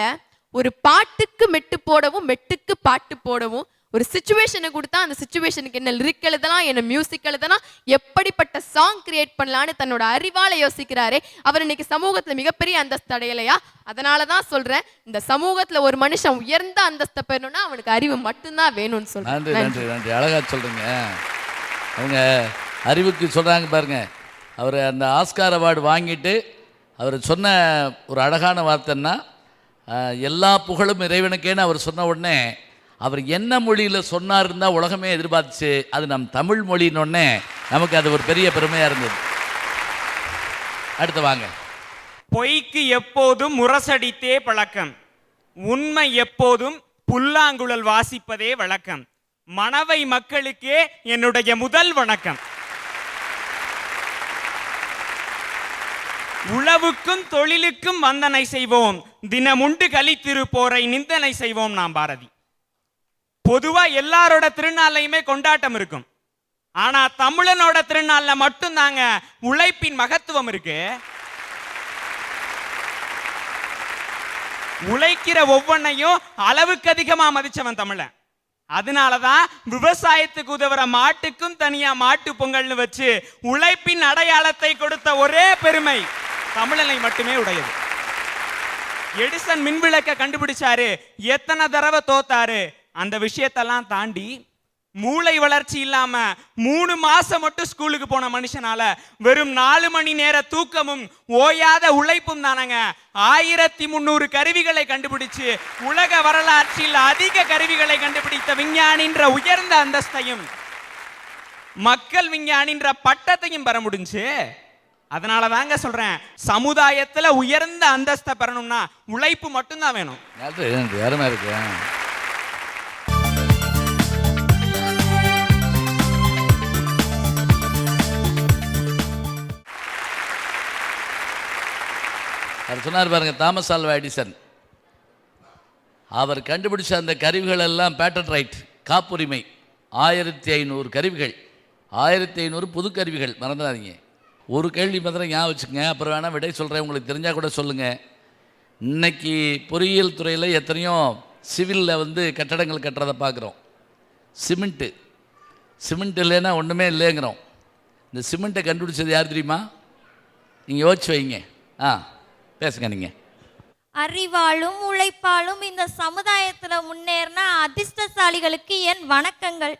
ஒரு பாட்டுக்கு மெட்டு போடவும் மெட்டுக்கு பாட்டு போடவும் ஒரு சிச்சுவேஷனை கொடுத்தா அந்த சிச்சுவேஷனுக்கு என்ன லிரிக் எழுதலாம், என்ன மியூசிக் எழுதலாம், எப்படிப்பட்ட சாங் கிரியேட் பண்ணலான்னு தன்னோட அறிவால யோசிக்கிறாரே, அவர் இன்னைக்கு சமூகத்துல மிகப்பெரிய அந்தஸ்து அடையலையா? அதனாலதான் சொல்றேன், இந்த சமூகத்துல ஒரு மனுஷன் உயர்ந்த அந்தஸ்தை பெறணும்னா அவனுக்கு அறிவு மட்டும்தான் வேணும்னு சொல்றேன். நன்றி நன்றி நன்றி. அழகா சொல்றீங்க. அவங்க அறிவுக்கு சொல்றாங்க பாருங்க. அவர் அந்த ஆஸ்கார் அவார்டு வாங்கிட்டு அவர் சொன்ன ஒரு அழகான வார்த்தைன்னா, எல்லா புகழும் இறைவனுக்கேன்னு அவர் சொன்ன உடனே அவர் என்ன மொழியில் சொன்னார்னா உலகமே எதிர்பார்த்துச்சு. அது நம் தமிழ் மொழின்னொடனே நமக்கு அது ஒரு பெரிய பெருமையாக இருந்தது. அடுத்து வாங்க. பொய்க்கு எப்போதும் முரசடித்தே பழக்கம், உண்மை எப்போதும் புல்லாங்குழல் வாசிப்பதே வழக்கம். மணவை மக்களுக்கே என்னுடைய முதல் வணக்கம். உழவுக்கும் தொழிலுக்கும் வந்தனை செய்வோம், தினமுண்டு கலித்திருப்போரை நிந்தனை செய்வோம். நாம் பாரதி. பொதுவா எல்லாரோட திருநாளையுமே கொண்டாட்டம் இருக்கும். ஆனா தமிழனோட திருநாள்ல மட்டும் தாங்க உழைப்பின் மகத்துவம் இருக்கு. உழைக்கிற ஒவ்வொன்னையும் அளவுக்கு அதிகமா மதிச்சவன் தமிழன். அதனாலதான் விவசாயத்துக்கு உதவுற மாட்டுக்கும் தனியா மாட்டு பொங்கல்னு வச்சு உழைப்பின் அடையாளத்தை கொடுத்த ஒரே பெருமை தமிழனை மட்டுமே உடையது. எடிசன் மின்விளக்க கண்டுபிடிச்சாரு, எத்தனை தடவை தோத்தாரு. அந்த விஷயத்தெல்லாம் தாண்டி மூளை வளர்ச்சி இல்லாம 3 மாசம் மட்டும் ஸ்கூலுக்கு போன மனுஷனால வெறும் 4 மணி நேர தூக்கமும் ஓயாத உழைப்பும் தானங்க 1300 கருவிகளை கண்டுபிடிச்சு உலக வரலாற்றில் அதிக கருவிகளை கண்டுபிடித்த விஞ்ஞானின்ற உயர்ந்த அந்தஸ்தையும் மக்கள் விஞ்ஞானின்ற பட்டத்தையும் பெற முடிஞ்சு. அதனால தாங்க சொல்றேன், சமுதாயத்துல உயர்ந்த அந்தஸ்தை பெறணும்னா உழைப்பு மட்டும்தான் வேணும். அருமையா இருக்கு. அவர் சொன்னார் பாருங்க, தாமஸ் ஆல்வா எடிசன். அவர் கண்டுபிடிச்ச அந்த கருவிகள் எல்லாம் பேட்டன் ரைட், காப்புரிமை. 1500 கருவிகள், 1500 புது கருவிகள். மறந்துடாதீங்க. ஒரு கேள்வி மாத்திரம் ஞாபகம் வச்சுக்கோங்க, அப்புறம் வேணால் விடை சொல்கிறேன், உங்களுக்கு தெரிஞ்சால் கூட சொல்லுங்கள். இன்னைக்கு பொறியியல் துறையில் எத்தனையோ சிவிலில் கட்டடங்கள் கட்டுறதை பார்க்குறோம். சிமெண்ட் இல்லைன்னா ஒன்றுமே இல்லைங்கிறோம். இந்த சிமெண்ட்டை கண்டுபிடிச்சது யார் தெரியுமா? நீங்கள் யோசிச்சு வைங்க. பேசுங்க நீங்கள். அறிவாலும் உழைப்பாலும் இந்த சமுதாயத்தில் முன்னேறின அதிர்ஷ்டசாலிகளுக்கு என் வணக்கங்கள்.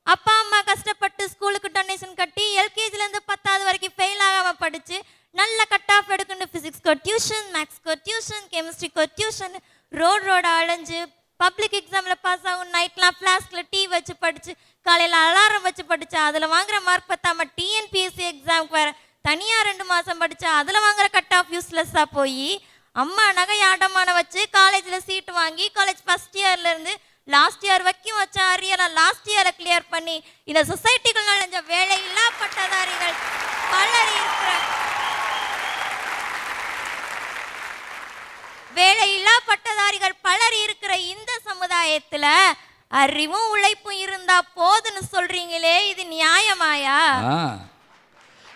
அப்பா அம்மா கஷ்டப்பட்டு ஸ்கூலுக்கு டொனேஷன் கட்டி எல்கேஜிலேருந்து 10வது வரைக்கும் ஃபெயில் ஆகாமல் படித்து நல்ல கட் ஆஃப் எடுக்கணும். ஃபிசிக்ஸ்க்கோ டியூஷன், மேக்ஸ்க்கோ டியூஷன், கெமிஸ்ட்ரிக்கோ டியூஷன், ரோடோட அலைஞ்சு பப்ளிக் எக்ஸாமில் பாஸ் ஆகும். நைட்லாம் ஃப்ளாஸ்கில் டீ வச்சு படித்து காலையில் அலாரம் வச்சு படித்தா அதில் வாங்குற மார்க் பத்தாம டிஎன்பிஎஸ்சி எக்ஸாமுக்கு வேறு தனியாக 2 மாதம் படித்தா அதில் வாங்குற கட் ஆஃப் யூஸ்லெஸ்ஸாக போய் அம்மா நகை ஆடமான வச்சு காலேஜில் சீட்டு வாங்கி காலேஜ் ஃபஸ்ட் இயர்லேருந்து லாஸ்ட் இயர் வரைக்கும் வச்ச அரியரை லாஸ்ட் இயரை கிளியர் பண்ணி இந்த சொசைட்டிக்குள் நுழைஞ்ச வேலையில்லா பட்டதாரிகள் பலர் இருக்கிற வேலையில்லா பட்டதாரிகள் பலர் இருக்கிற இந்த சமுதாயத்துல அறிவும் உழைப்பும் இருந்தா போதுன்னு சொல்றீங்களே, இது நியாயமாயா?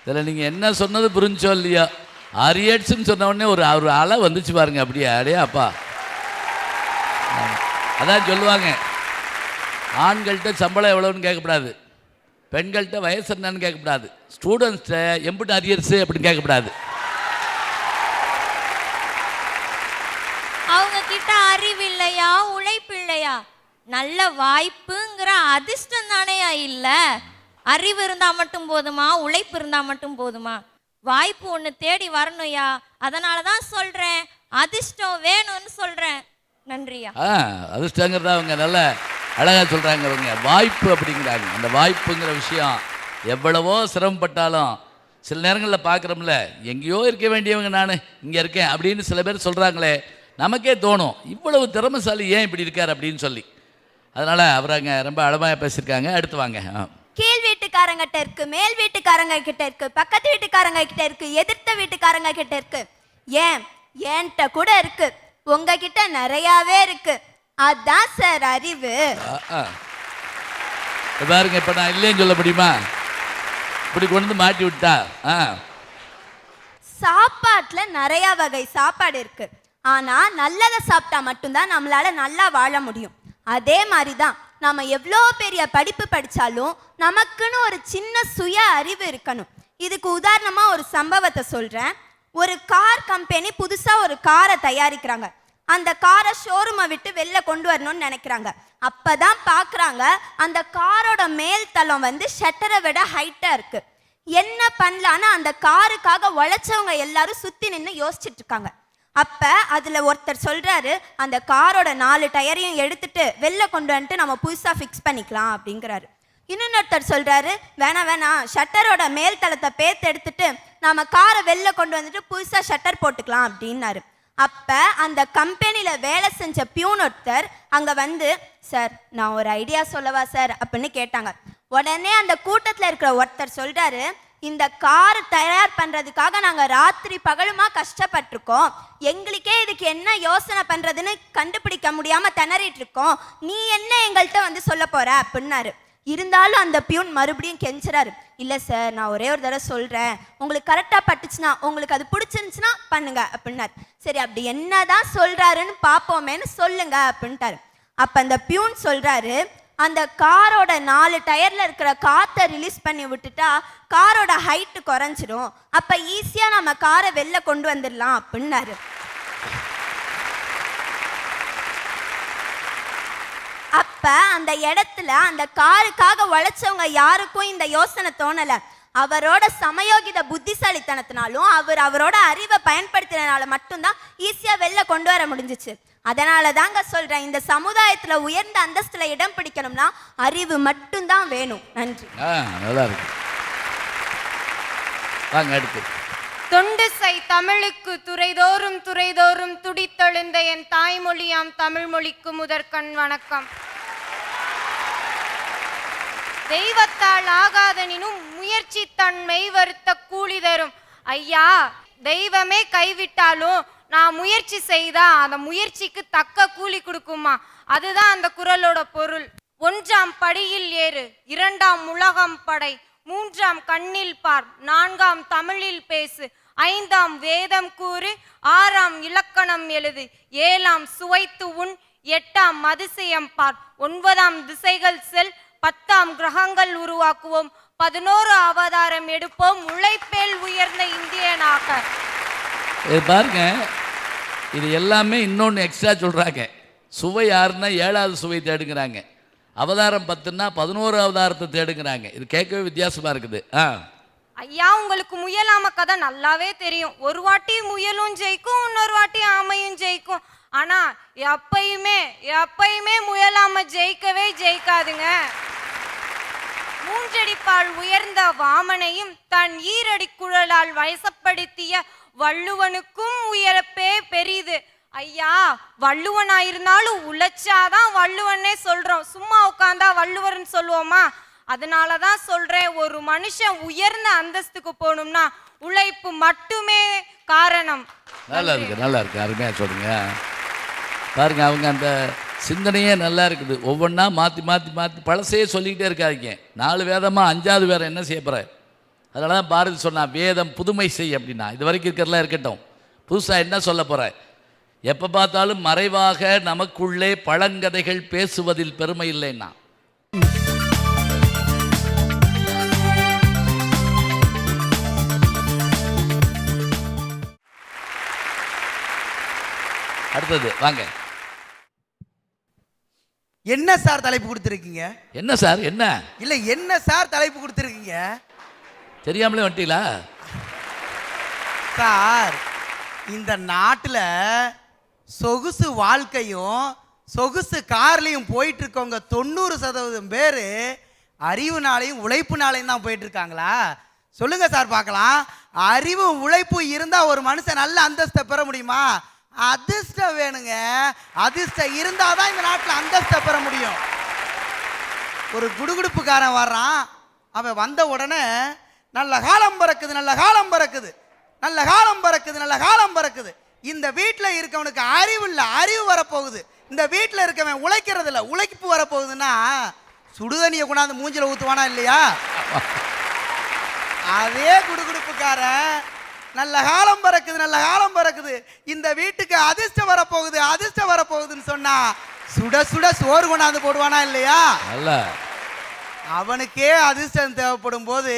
இதில் நீங்கள் என்ன சொன்னது புரிஞ்சோ இல்லையா? அரியட்ஸ்ன்னு சொன்ன உடனே ஒரு அலை வந்துச்சு பாருங்க, அப்படியே அடையா அப்பா. அதான் சொல்லுவாங்க, ஆண்கள்கிட்ட சம்பளம் எவ்வளோன்னு கேட்கக்கூடாது, பெண்கள்கிட்ட வயசு என்னன்னு கேட்கக்கூடாது, ஸ்டூடெண்ட்ஸ்கிட்ட எம்பிட்டு அரியர்ஸு அப்படின்னு கேட்கக்கூடாது. அவங்க கிட்ட அறிவு இல்லையா, உழைப்பு இல்லையா? நல்ல வாய்ப்புங்கிற அதிர்ஷ்டம் தானேயா இல்ல? அறிவு இருந்தா மட்டும் போதுமா, உழைப்பு இருந்தா மட்டும் போதுமா? வாய்ப்பு ஒன்று தேடி வரணும்யா. அதனால தான் சொல்றேன், அதிர்ஷ்டம் வேணும்னு சொல்றேன். நன்றியா. அதிர்ஷ்டங்கிறத அவங்க நல்ல அழகாக சொல்கிறாங்க. அவங்க வாய்ப்பு அப்படிங்கிறாங்க. அந்த வாய்ப்புங்கிற விஷயம் எவ்வளவோ சிரமப்பட்டாலும் சில நேரங்களில் பார்க்குறோம்ல, எங்கேயோ இருக்க வேண்டியவங்க நான் இங்கே இருக்கேன் அப்படின்னு சில பேர் சொல்கிறாங்களே, நமக்கே தோணும் இவ்வளவு திறமைசாலி ஏன் இப்படி இருக்கார் அப்படின்னு சொல்லி. அதனால் அவர் அங்கே ரொம்ப அழகாக பேசியிருக்காங்க. அடுத்து வாங்க. கீழ் வீட்டுக்காரங்கிட்ட இருக்கு, மேல் வீட்டுக்காரங்க கிட்ட இருக்கு, பக்கத்து வீட்டுக்காரங்க கிட்ட இருக்கு, எதிர்த்த வீட்டுக்காரங்க கிட்ட இருக்கு, ஏன் என்கிட்ட கூட இருக்கு, உங்ககிட்ட நிறையாவே இருக்கு. அதான் சார் அறிவு. பாருங்க, இப்போ நான் இல்லைன்னு சொல்ல முடியுமா? இப்படி கொண்டு வந்து மாட்டி விட்டா. சாப்பாட்டுல நிறைய வகை சாப்பாடு இருக்கு. ஆனா நல்லதை சாப்பிட்டா மட்டும்தான் நம்மளால நல்லா வாழ முடியும். அதே மாதிரிதான் நம்ம எவ்வளோ பெரிய படிப்பு படிச்சாலும் நமக்குன்னு ஒரு சின்ன சுய அறிவு இருக்கணும். இதுக்கு உதாரணமா ஒரு சம்பவத்தை சொல்றேன். ஒரு கார் கம்பெனி புதுசா ஒரு காரை தயாரிக்கிறாங்க. அந்த காரை ஷோரூமை விட்டு வெளில கொண்டு வரணும்னு நினைக்கிறாங்க. அப்பதான் பாக்குறாங்க அந்த காரோட மேல் தளம் வந்து ஷட்டரை விட ஹைட்டா இருக்கு. என்ன பண்ணலான்னு அந்த காருக்காக உழைச்சவங்க எல்லாரும் சுத்தி நின்று யோசிச்சுட்டு இருக்காங்க. அப்ப அதுல ஒருத்தர் சொல்றாரு, அந்த காரோட 4 டயரையும் எடுத்துட்டு வெளில கொண்டு வந்துட்டு நம்ம புதுசா ஃபிக்ஸ் பண்ணிக்கலாம் அப்படிங்கிறாரு. இன்னொருத்தர் சொல்றாரு, வேணாம் ஷட்டரோட மேல் தளத்தை பேத்து எடுத்துட்டு நம்ம காரை வெளில கொண்டு வந்துட்டு புதுசா ஷட்டர் போட்டுக்கலாம் அப்படின்னாரு. அப்ப அந்த கம்பெனில வேலை செஞ்ச பியூன் ஒருத்தர் அங்க வந்து, சார் நான் ஒரு ஐடியா சொல்லவா சார் அப்படின்னு கேட்டாங்க. உடனே அந்த கூட்டத்துல இருக்கிற ஒருத்தர் சொல்றாரு, இந்த கார் தயார் பண்றதுக்காக நாங்க ராத்திரி பகலுமா கஷ்டப்பட்டிருக்கோம், எங்களுக்கே இதுக்கு என்ன யோசனை பண்றதுன்னு கண்டுபிடிக்க முடியாம திணறிட்டு இருக்கோம், நீ என்ன எங்கள்கிட்ட வந்து சொல்ல போற அப்படின்னாரு. இருந்தாலும் அந்த பியூன் மறுபடியும் கெஞ்சுறாரு, இல்லை சார் நான் ஒரே ஒரு தடவை சொல்கிறேன், உங்களுக்கு கரெக்டாக பட்டுச்சுன்னா, உங்களுக்கு அது பிடிச்சிருந்துச்சுன்னா பண்ணுங்க அப்படின்னாரு. சரி அப்படி என்னதான் சொல்கிறாருன்னு பார்ப்போமேன்னு சொல்லுங்க அப்படின்ட்டாரு. அப்போ அந்த பியூன் சொல்கிறாரு, அந்த காரோட 4 டயரில் இருக்கிற காற்றை ரிலீஸ் பண்ணி விட்டுட்டா காரோட ஹைட்டு குறைஞ்சிரும், அப்போ ஈஸியாக நம்ம காரை வெளில கொண்டு வந்துடலாம் அப்படின்னாரு. அப்ப அந்த இடத்துல அந்த காருக்காக உழைச்சவங்க யாருக்கும் இந்த யோசனை தோணல. அவரோட சமயோகித புத்திசாலித்தனத்தினாலும் அவரோட அறிவை பயன்படுத்தினால மட்டும்தான் ஈஸியா வெளில கொண்டு வர முடிஞ்சிச்சு. அதனால தாங்க சொல்றேன், இந்த சமுதாயத்துல உயர்ந்த அந்தஸ்துல இடம் பிடிக்கணும்னா அறிவு மட்டும்தான் வேணும். நன்றி. நல்லா இருக்கு. வாங்க அடுத்து. தொண்டு செய் தமிழுக்கு துறைதோறும் துறைதோறும் துடித்தெழுந்த என் தாய்மொழியாம் தமிழ் மொழிக்கு முதற்கண் வணக்கம். தெய்வத்தால் ஆகாதனினும் முயற்சி தன்மை வருத்த கூலி தரும். ஐயா, தெய்வமே கைவிட்டாலும் நான் முயற்சி செய்தா அந்த முயற்சிக்கு தக்க கூலி கொடுக்குமா, அதுதான் அந்த குறளோட பொருள். 1ஆம் படியில் ஏறு, 2ஆம் உலகம் படை, 3ஆம் கண்ணில் பார், 4ஆம் தமிழில் பேசு, 5ஆம் வேதம் கூறு, 6ஆம் இலக்கணம் எழுது, 7ஆம் சுவைத்து உண், 8ஆம் அதிசயம் பார், 9ஆம் திசைகள் செல், 10ஆம் கிரகங்கள் உருவாக்குவோம், 11 அவதாரம் எடுப்போம், உழைப்பேல் உயர்ந்த இந்தியனாக. பாருங்க, இது எல்லாமே இன்னொன்று எக்ஸ்ட்ரா சொல்றாங்க. சுவை யாருன்னா 7வது சுவை தேடுங்கிறாங்க, அவதாரம் 10ன்னா 11 அவதாரத்தை தேடுங்கிறாங்க. இது கேட்கவே வித்தியாசமா இருக்குது. ஐயா, உங்களுக்கு முயலாம கதை நல்லாவே தெரியும். ஒரு வாட்டி முயலும் ஜெயிக்கும், இன்னொரு வாட்டி ஆமையும் ஜெயிக்கும். ஆனா எப்பயுமே முயலாம ஜெயிக்கவே ஜெயிக்காதுங்க. 3 அடிப்பால் உயர்ந்த வாமனையும் தன் 2 அடி குழலால் வயசப்படுத்திய வள்ளுவனுக்கும் உயரப்பே பெரிது. ஐயா, வள்ளுவனாயிருந்தாலும் உழைச்சாதான் வள்ளுவனே சொல்றோம், சும்மா உட்காந்தா வள்ளுவர்னு சொல்லுவோமா? அதனாலதான் சொல்றேன், ஒரு மனுஷன் உயர்ந்த அந்தஸ்துக்கு போகணும்னா உழைப்பு மட்டுமே காரணம். நல்லா இருக்கு, அருமையா சொல்லுங்க. பாருங்க, அவங்க அந்த சிந்தனையே நல்லா இருக்குது. ஒவ்வொன்றா மாற்றி மாற்றி மாற்றி பழசையே சொல்லிக்கிட்டே இருக்காதிங்க. 4 வேதமாக 5வது வேறு என்ன செய்ய போகிற? அதனால தான் பாரதி சொன்னா, வேதம் புதுமை செய் அப்படின்னா. இது வரைக்கும் இருக்கிறதெல்லாம் இருக்கட்டும், புதுசாக என்ன சொல்ல போகிற? எப்போ பார்த்தாலும் மறைவாக நமக்குள்ளே பழங்கதைகள் பேசுவதில் பெருமை இல்லைன்னா. அடுத்தது வாங்க. என்ன சார் தலைப்பு கொடுத்துருக்கீங்க? என்ன சார்? என்ன இல்லை, என்ன சார் தலைப்பு கொடுத்துருக்கீங்க? தெரியாமலே வந்துட்டீங்களா சார்? இந்த நாட்டில் சொகுசு வாழ்க்கையும் சொகுசு கார்லையும் போயிட்டு இருக்கவங்க 90% பேர் அறிவுனாலையும் உழைப்புனாலையும் தான் போயிட்டு இருக்காங்களா? சொல்லுங்க சார் பார்க்கலாம். அறிவு உழைப்பு இருந்தால் ஒரு மனுஷன் நல்ல அந்தஸ்தை பெற முடியுமா? அதிர்ஷ்டம் வேணுங்க. அதிர்ஷ்டம் இருந்தால் தான் இந்த நாட்டில் அந்தஸ்தை பெற முடியும். ஒரு குடுகுடுப்புக்காரன் வர்றான், அவன் வந்த உடனே நல்ல காலம் பறக்குது, நல்ல காலம் பறக்குது, நல்ல காலம் பறக்குது, நல்ல காலம் பறக்குது. இந்த வீட்டில் இருக்கவனுக்கு அறிவு இல்லை, அறிவு வரப்போகுது. இந்த வீட்டில் இருக்கவன் உழைக்கிறது இல்லை, உழைப்பு வரப்போகுதுன்னா சுடுதண்ணியை கொண்டாந்து மூஞ்சில ஊற்றுவானா இல்லையா? அதே குடுகுடுப்புக்காரன் நல்ல காலம் பறக்குது, நல்ல காலம் பறக்குது, இந்த வீட்டுக்கு அதிர்ஷ்டம் வரப்போகுது, அதிர்ஷ்டம் வரப்போகுதுன்னு சொன்னா சுட சுட சோறு கொண்டாந்து போடுவானா இல்லையா? அவனுக்கே அதிர்ஷ்டம் தேவைப்படும் போது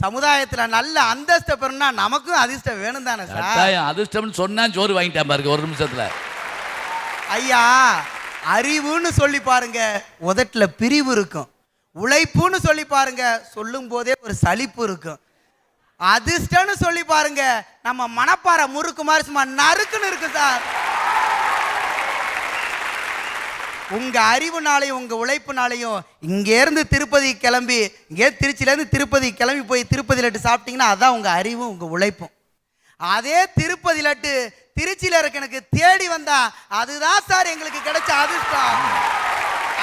சமுதாயத்தில் நல்ல அந்தஸ்தை பெறணும்னா நமக்கும் அதிர்ஷ்டம் வேணும் தானே சார்? அதிர்ஷ்டம்னு சொன்னா சோறு வாங்கிட்டேன் பாருங்க ஒரு நிமிஷத்துல. ஐயா, அறிவுன்னு சொல்லி பாருங்க, உதட்டுல பிரிவு இருக்கும். உழைப்புன்னு சொல்லி பாருங்க, சொல்லும் போதே ஒரு சலிப்பு இருக்கும். அதிர்ஷ்டம்னு சொல்லி பாருங்க, நம்ம மனப்பாறை முறுக்கு மாதிரி சும்மா நறுக்குன்னு இருக்கு சார். உங்க அறிவுனாலையும் உங்க உழைப்புனாலையும் இங்கேருந்து திருப்பதி கிளம்பி, இங்கே திருச்சியிலேருந்து திருப்பதி கிளம்பி போய் திருப்பதி லட்டு சாப்பிட்டீங்கன்னா அதான் உங்க அறிவும் உங்க உழைப்பும். அதே திருப்பதி லட்டு திருச்சியில் இருக்க எனக்கு தேடி வந்தா அதுதான் சார் எங்களுக்கு கிடைச்ச அதிர்ஷ்டம்.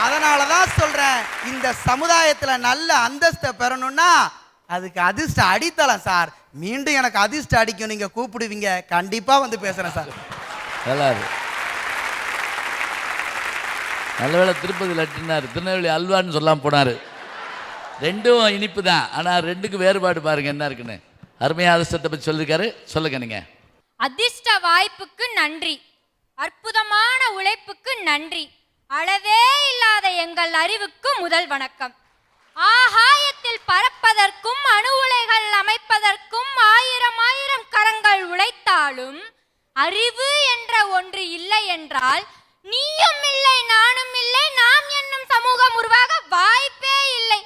அதனால தான் சொல்றேன், இந்த சமுதாயத்தில் நல்ல அந்தஸ்தை பெறணும்னா அதுக்கு அதிர்ஷ்டம் அடித்தலாம் சார். மீண்டும் எனக்கு அதிர்ஷ்டம் அடிக்கும், நீங்க கூப்பிடுவீங்க, கண்டிப்பா வந்து பேசுறேன் சார். நல்ல வேளை திருப்பதி லட்டுனார், திருநெல்வேலி அல்வான்னு சொல்லாமல் போனார். ரெண்டும் இனிப்பு தான், ஆனால் ரெண்டுக்கு வேறுபாடு பாருங்க என்ன இருக்குன்னு. அருமையாக அதிர்ஷ்டத்தை பற்றி சொல்லியிருக்காரு, சொல்லுங்க நீங்க. அதிர்ஷ்ட வாய்ப்புக்கு நன்றி, அற்புதமான உழைப்புக்கு நன்றி, அளவே இல்லாத எங்கள் அறிவுக்கு முதல் வணக்கம். ஆகாயத்தில் பறப்பதற்கும் அணு உலைகள் அமைப்பதற்கும் 1000 கரங்கள் உழைத்தாலும் அறிவு என்ற ஒன்று இல்லை என்றால் நீயும் இல்லை, நானும் இல்லை, நாம் என்னும் சமூகம் உருவாக வாய்ப்பே இல்லை.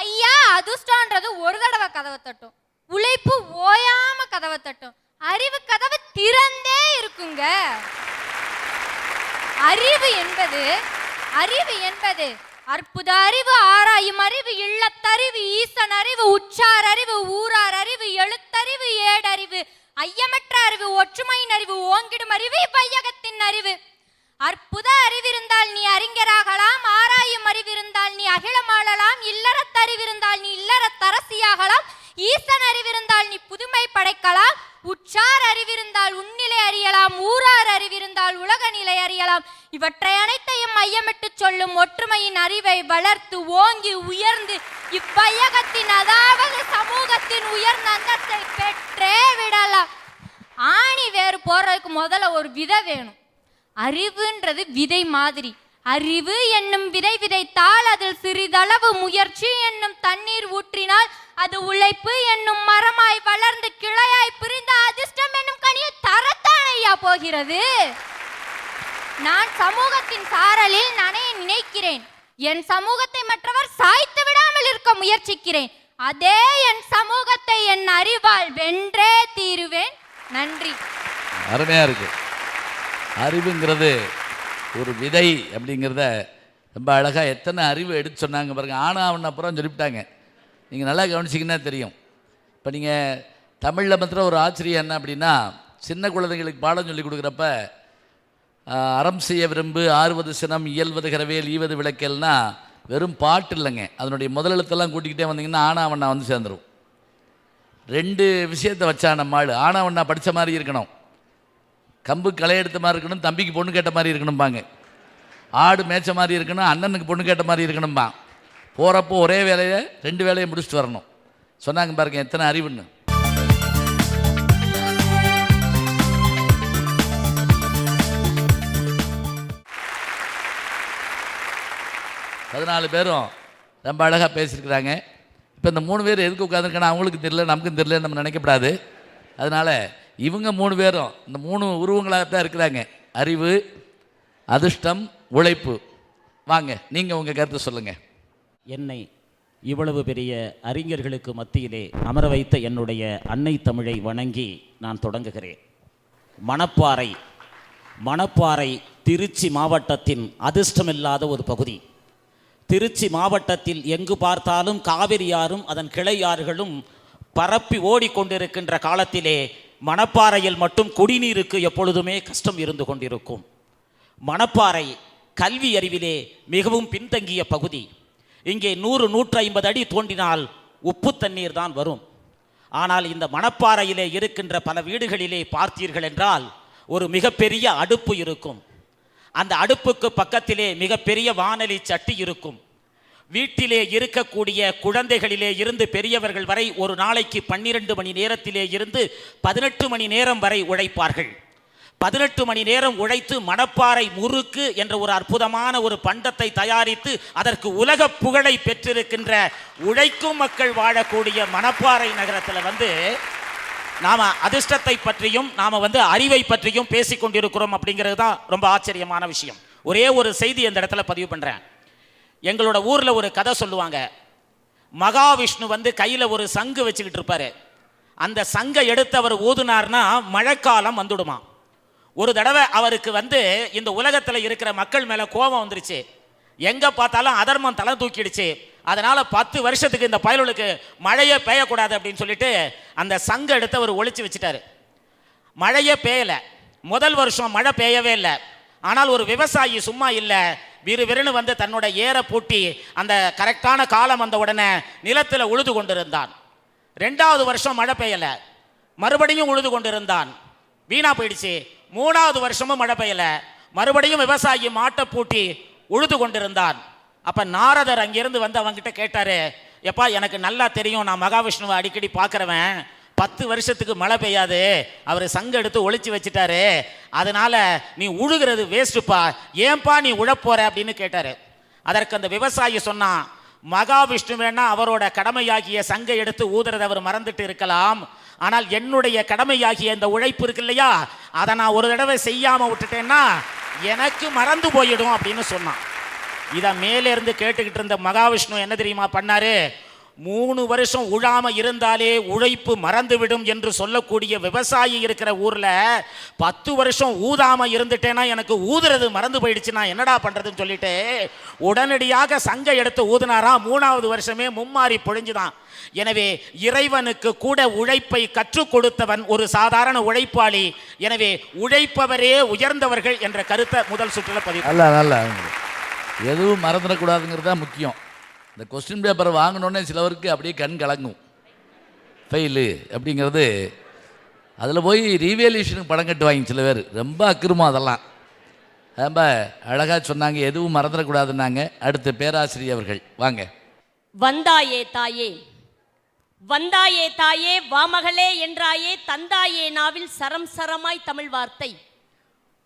ஐயா, அதிர்ஷ்டன்றது ஒரு தடவை கதவை தட்டும், உழைப்பு ஓயாம கதவை தட்டும், அறிவு கதவு திறந்தே இருக்குங்க. அறிவு என்பது அற்புத அறிவு, ஆராயும் அறிவு, இல்லத்தறிவு, ஈசன் அறிவு, உச்சார் அறிவு, ஊரார் அறிவு, எழுத்தறிவு, ஏடறிவு, ஐயமற்ற அறிவு, ஒற்றுமையின் அறிவு, ஓங்கிடும் அறிவு, வையகத்தின் அறிவு. அற்புத அறிவிருந்தால் நீ அறிஞராகலாம், ஆராயும் அறிவிருந்தால் நீ அகிலமாளலாம், இல்லறத்தறிவிருந்தால் நீ இல்லறத்தரசியாகலாம், ஈசன் அறிவிருந்தால் நீ புதுமை படைக்கலாம், உச்சார் அறிவிருந்தால் உன்னிலை அறியலாம், ஊரார் அறிவிருந்தால் உலக நிலை அறியலாம். இவற்றை அனைத்தையும் மையமிட்டு சொல்லும் ஒற்றுமையின் அறிவை வளர்த்து ஓங்கி உயர்ந்து இவ்வையகத்தின் அதாவது சமூகத்தின் உயர்ந்த அந்தத்தை பெற்றே விடலாம். ஆணி வேறு போறதுக்கு முதல்ல ஒரு விதை வேணும். அறிவுன்றது விதை மாதிரி. அறிவு என்னும் விதை விதைத்தால் அதில் சிறிதளவு முயற்சி என்னும் தண்ணீர் ஊற்றினால் அது உழைப்பு என்னும் மரமாய் வளர்ந்து கிளையாய் பிரிந்த அதிர்ஷ்டம் என்னும் கனியை தரத்தானையா போகிறது. நான் சமூகத்தின் சாரலில் நனைய நினைக்கிறேன். என் சமூகத்தை மற்றவர் சாய்த்து விடாமல் இருக்க முயற்சிக்கிறேன். அதே என் சமூகத்தை என் அறிவால் வென்றே தீருவேன். நன்றி. அருமையா இருக்கு. அறிவுங்கிறது ஒரு விதை அப்படிங்கிறத ரொம்ப அழகாக எத்தனை அறிவு எடுத்து சொன்னாங்க பாருங்க. ஆனாவண்ண அப்புறம் சொல்லிவிட்டாங்க. நீங்கள் நல்லா கவனிச்சிங்கன்னா தெரியும். இப்போ நீங்கள் தமிழில் மாத்திரம் ஒரு ஆச்சரியம் என்ன அப்படின்னா, சின்ன குழந்தைங்களுக்கு பாடம் சொல்லி கொடுக்குறப்ப அறம் செய்ய விரும்பு, ஆறுவது சினம், இயல்வது கரவேல், ஈவது விளக்கல்னா வெறும் பாட்டு இல்லைங்க. அதனுடைய முதல் எழுத்தெல்லாம் கூட்டிக்கிட்டே வந்தீங்கன்னா ஆனாவண்ணா வந்து சேர்ந்துடும். 2 விஷயத்தை வச்சா நம்மாள். ஆனாவண்ணா படித்த மாதிரி இருக்கணும், கம்பு களை எடுத்த மாதிரி இருக்கணும், தம்பிக்கு பொண்ணு கேட்ட மாதிரி இருக்கணும்பாங்க, ஆடு மேய்ச்ச மாதிரி இருக்கணும், அண்ணனுக்கு பொண்ணு கேட்ட மாதிரி இருக்கணும்பா. போகிறப்போ ஒரே வேலையை 2 வேலையை முடிச்சுட்டு வரணும். சொன்னாங்க பாருங்க எத்தனை அறிவுன்னு. 14 பேரும் ரொம்ப அழகாக பேசியிருக்கிறாங்க. இப்போ இந்த 3 பேர் எதுக்கு உட்காந்துருக்கானா அவங்களுக்கு தெரியல, நமக்கும் தெரியல, நம்ம நினைக்கப்படாது. அதனால் இவங்க 3 பேரும் இந்த 3 உருவங்களாகத்தான் இருக்கிறாங்க. அறிவு, அதிர்ஷ்டம், உழைப்பு. வாங்க நீங்கள் உங்கள் கருத்தை சொல்லுங்கள். என்னை இவ்வளவு பெரிய அறிஞர்களுக்கு மத்தியிலே அமர வைத்த என்னுடைய அன்னை தமிழை வணங்கி நான் தொடங்குகிறேன். மணப்பாறை திருச்சி மாவட்டத்தின் அதிர்ஷ்டமில்லாத ஒரு பகுதி. திருச்சி மாவட்டத்தில் எங்கு பார்த்தாலும் காவிரியாரும் அதன் கிளையாறுகளும் பரப்பி ஓடிக்கொண்டிருக்கின்ற காலத்திலே மணப்பாறையில் மட்டும் குடிநீருக்கு எப்பொழுதுமே கஷ்டம் இருந்து கொண்டிருக்கும். மணப்பாறை கல்வி அறிவிலே மிகவும் பின்தங்கிய பகுதி. இங்கே 100-150 அடி தோண்டினால் உப்பு தண்ணீர் தான் வரும். ஆனால் இந்த மணப்பாறையிலே இருக்கின்ற பல வீடுகளிலே பார்த்தீர்கள் என்றால் ஒரு மிகப்பெரிய அடுப்பு இருக்கும். அந்த அடுப்புக்கு பக்கத்திலே மிகப்பெரிய வானொலி சட்டி இருக்கும். வீட்டிலே இருக்கக்கூடிய குழந்தைகளிலே இருந்து பெரியவர்கள் வரை ஒரு நாளைக்கு 12 மணி நேரத்திலே இருந்து 18 மணி நேரம் வரை உழைப்பார்கள். 18 மணி நேரம் உழைத்து மணப்பாறை முறுக்கு என்ற ஒரு அற்புதமான ஒரு பண்டத்தை தயாரித்து அதற்கு உலக புகழை பெற்றிருக்கின்ற உழைக்கும் மக்கள் வாழக்கூடிய மணப்பாறை நகரத்தில் நாம் அதிர்ஷ்டத்தை பற்றியும் நாம் அறிவை பற்றியும் பேசிக்கொண்டிருக்கிறோம். அப்படிங்கிறது தான் ரொம்ப ஆச்சரியமான விஷயம். ஒரே ஒரு செய்தி இந்த இடத்துல பதிவு பண்ணுறேன். எங்களோட ஊரில் ஒரு கதை சொல்லுவாங்க. மகாவிஷ்ணு கையில் ஒரு சங்கு வச்சுக்கிட்டு இருப்பார். அந்த சங்கை எடுத்து அவர் ஊதுனார்னா மழைக்காலம் வந்துடுமா. ஒரு தடவை அவருக்கு இந்த உலகத்தில் இருக்கிற மக்கள் மேலே கோபம் வந்துருச்சு. எங்கே பார்த்தாலும் அதர்மம் தலை தூக்கிடுச்சு. அதனால் 10 வருஷத்துக்கு இந்த பயலுக்கு மழையே பெய்யக்கூடாது அப்படின்னு சொல்லிட்டு அந்த சங்கை எடுத்து அவர் ஒழிச்சு வச்சுட்டாரு. மழையே பெய்யலை. முதல் வருஷம் மழை பெய்யவே இல்லை. ஆனால் ஒரு விவசாயி சும்மா இல்லை, விறுவிறுன்னு தன்னோட ஏரை பூட்டி அந்த கரெக்டான காலம் வந்த உடனே நிலத்தில் உழுது கொண்டிருந்தான். 2வது வருஷம் மழை பெய்யலை, மறுபடியும் உழுது கொண்டிருந்தான், வீணா போயிடுச்சு. 3வது வருஷமும் மழை பெய்யலை, மறுபடியும் விவசாயி மாட்டை பூட்டி உழுது கொண்டிருந்தான். அப்போ நாரதர் அங்கிருந்து அவங்கிட்ட கேட்டாரு, எப்பா எனக்கு நல்லா தெரியும், நான் மகாவிஷ்ணுவை அடிக்கடி பார்க்குறவன், 10 வருஷத்துக்கு மழை பெய்யாது, அவர் சங்க எடுத்து ஒழிச்சு வச்சுட்டாரு, அதனால நீ உழுகிறது வேஸ்ட்டுப்பா, ஏன்பா நீ உழப்போற அப்படின்னு கேட்டாரு. அதற்கு அந்த விவசாயி சொன்னான், மகாவிஷ்ணு வேணா அவரோட கடமையாகிய சங்கை எடுத்து ஊதுறதை அவர் மறந்துட்டு இருக்கலாம், ஆனால் என்னுடைய கடமையாகிய இந்த உழைப்பு இருக்கு இல்லையா, அதை நான் ஒரு தடவை செய்யாமல் விட்டுட்டேன்னா எனக்கு மறந்து போயிடும் அப்படின்னு சொன்னான். இதை மேலே இருந்து கேட்டுக்கிட்டு இருந்த மகாவிஷ்ணு என்ன தெரியுமா பண்ணாரு, 3 வருஷம் உழாம இருந்தாலே உழைப்பு மறந்துவிடும் என்று சொல்லக்கூடிய விவசாயி இருக்கிற ஊர்ல 10 வருஷம் ஊதாம இருந்துட்டேன்னா எனக்கு ஊதுறது மறந்து போயிடுச்சுன்னா என்னடா பண்றதுன்னு சொல்லிட்டு உடனடியாக சங்கை எடுத்து ஊதுனாராம். 3வது வருஷமே மும்மாறி பொழிஞ்சுதான். எனவே இறைவனுக்கு கூட உழைப்பை கற்றுக் கொடுத்தவன் ஒரு சாதாரண உழைப்பாளி. எனவே உழைப்பவரே உயர்ந்தவர்கள் என்ற கருத்தை முதல் சுற்றுல பதிவு. நல்லா எதுவும் மறந்துடக்கூடாதுங்கிறது தான் முக்கியம். இந்த கொஸ்டின் பேப்பரை வாங்கினோடனே சிலவருக்கு அப்படியே கண் கலங்கும், ஃபெயிலு அப்படிங்கிறது. அதில் போய் ரீவேல்யூஷனுக்கு படம் கட்டுவாங்க சில பேர், ரொம்ப அக்கிரமம். அதெல்லாம் ரொம்ப அழகாக சொன்னாங்க, எதுவும் மறந்துடக்கூடாதுன்னாங்க. அடுத்து பேராசிரியர் அவர்கள் வாங்க. வந்தாயே தாயே, வந்தாயே தாயே, வாமகளே என்றாயே, தந்தாயே நாவில் சரம் சரமாய் தமிழ் வார்த்தை,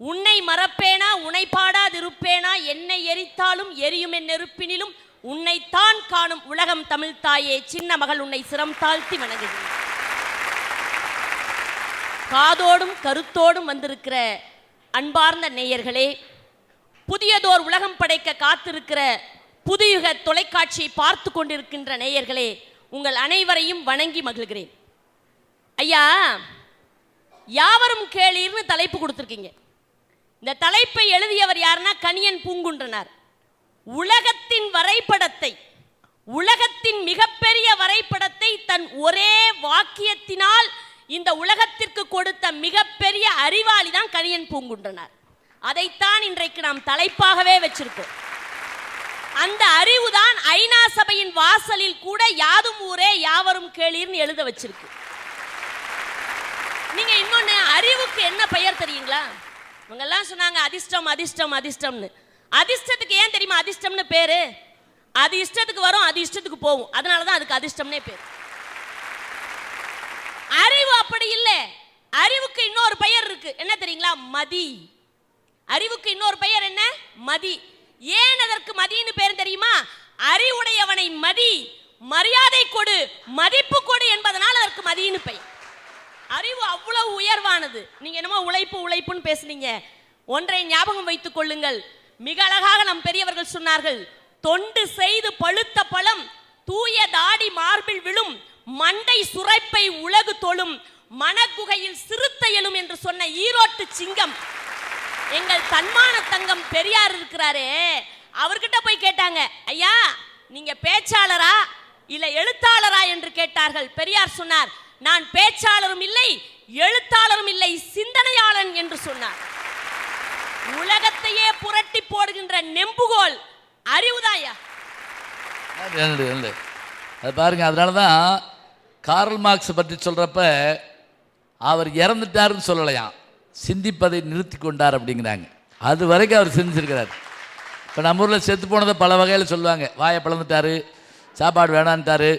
உன்னை மறப்பேனா உன்னை பாடாதிருப்பேனா, என்னை எரித்தாலும் எரியும் என் நெருப்பினிலும் உன்னைத்தான் காணும் உலகம் தமிழ் தாயே, சின்ன மகள் உன்னை சிரம் தாழ்த்தி வணங்குகிறேன். காதோடும் கருத்தோடும் வந்திருக்கிற அன்பார்ந்த நேயர்களே, புதியதோர் உலகம் படைக்க காத்திருக்கிற புதியுக தொலைக்காட்சியை பார்த்து கொண்டிருக்கின்ற நேயர்களே, உங்கள் அனைவரையும் வணங்கி மகிழ்கிறேன். ஐயா, யாவரும் கேளீர்னு தலைப்பு கொடுத்துருக்கீங்க. இந்த தலைப்பை எழுதியவர் யாருன்னா கணியன் பூங்குன்றனார். உலகத்தின் வரைபடத்தை, உலகத்தின் மிகப்பெரிய வரைபடத்தை தன் ஒரே வாக்கியத்தினால் இந்த உலகத்திற்கு கொடுத்த மிகப்பெரிய அறிவாளி தான் கணியன் பூங்குன்றனார். அதைத்தான் இன்றைக்கு நாம் தலைப்பாகவே வச்சிருக்கோம். அந்த அறிவுதான் ஐநா சபையின் வாசலில் கூட யாதும் ஊரே யாவரும் கேளீர்னு எழுத வச்சிருக்கு. நீங்க இன்னொன்னு, அறிவுக்கு என்ன பெயர் தெரியுங்களா? இவங்க எல்லாம் சொன்னாங்க அதிர்ஷ்டம் அதிர்ஷ்டம் அதிர்ஷ்டம்னு. அதிர்ஷ்டத்துக்கு ஏன் தெரியுமா அதிர்ஷ்டம்னு பேரு? அது இஷ்டத்துக்கு வரும், அது இஷ்டத்துக்கு போகும், அதனாலதான் அதுக்கு அதிர்ஷ்டம்னே பேர். அறிவு அப்படி இல்லை. அறிவுக்கு இன்னொரு பெயர் இருக்கு, என்ன தெரியுங்களா? மதி. அறிவுக்கு இன்னொரு பெயர் என்ன? மதி. ஏன் அதற்கு மதின்னு பேர் தெரியுமா? அறிவுடையவனை மதி, மரியாதை கொடு, மதிப்பு கொடு என்பதனால் அதற்கு மதின்னு பெயர். அறிவு அவ்வளவு உயர்வானது. நீங்க என்னமோ உழைப்பு உழைப்புன்னு பேசுனீங்க. ஒன்றை ஞாபகம் வைத்துக் கொள்ளுங்கள். மிக அழகாக நம் பெரியவர்கள் சொன்னார்கள், தொண்டு செய்து பழுத்த பழம் தூய தாடி மார்பில் விழும், மண்டை சுரைப்பை உலகு தொழும், மனக்குகையில் சிறுத்தை எழும் என்று சொன்ன ஈரோட்டு சிங்கம் எங்கள் தன்மான தங்கம் பெரியார் இருக்கிறாரே, அவர்கிட்ட போய் கேட்டாங்க, ஐயா நீங்க பேச்சாளரா இல்ல எழுத்தாளரா என்று கேட்டார்கள். பெரியார் சொன்னார், நான் பேச்சாளரும் இல்லை எழுத்தாளரும் இல்லை சிந்தனையாளன் என்று சொன்னார். உலகத்தையே புரட்டி போடுகின்ற நெம்புகோல் அறிவுதாயா. அது பாருங்க, அதனால தான் கார்ல் மார்க்ஸ் பற்றி சொல்றப்ப அவர் இறந்துட்டாருன்னு சொல்லலையாம், சிந்திப்பதை நிறுத்தி கொண்டார் அப்படிங்கிறாங்க. அது வரைக்கும் அவர் சிந்திச்சிருக்கிறார். இப்போ நம்ம ஊரில் செத்து போனதை பல வகையில் சொல்லுவாங்க. வாயை பிளந்துட்டாரு, சாப்பாடு வேணான்ட்டாரு,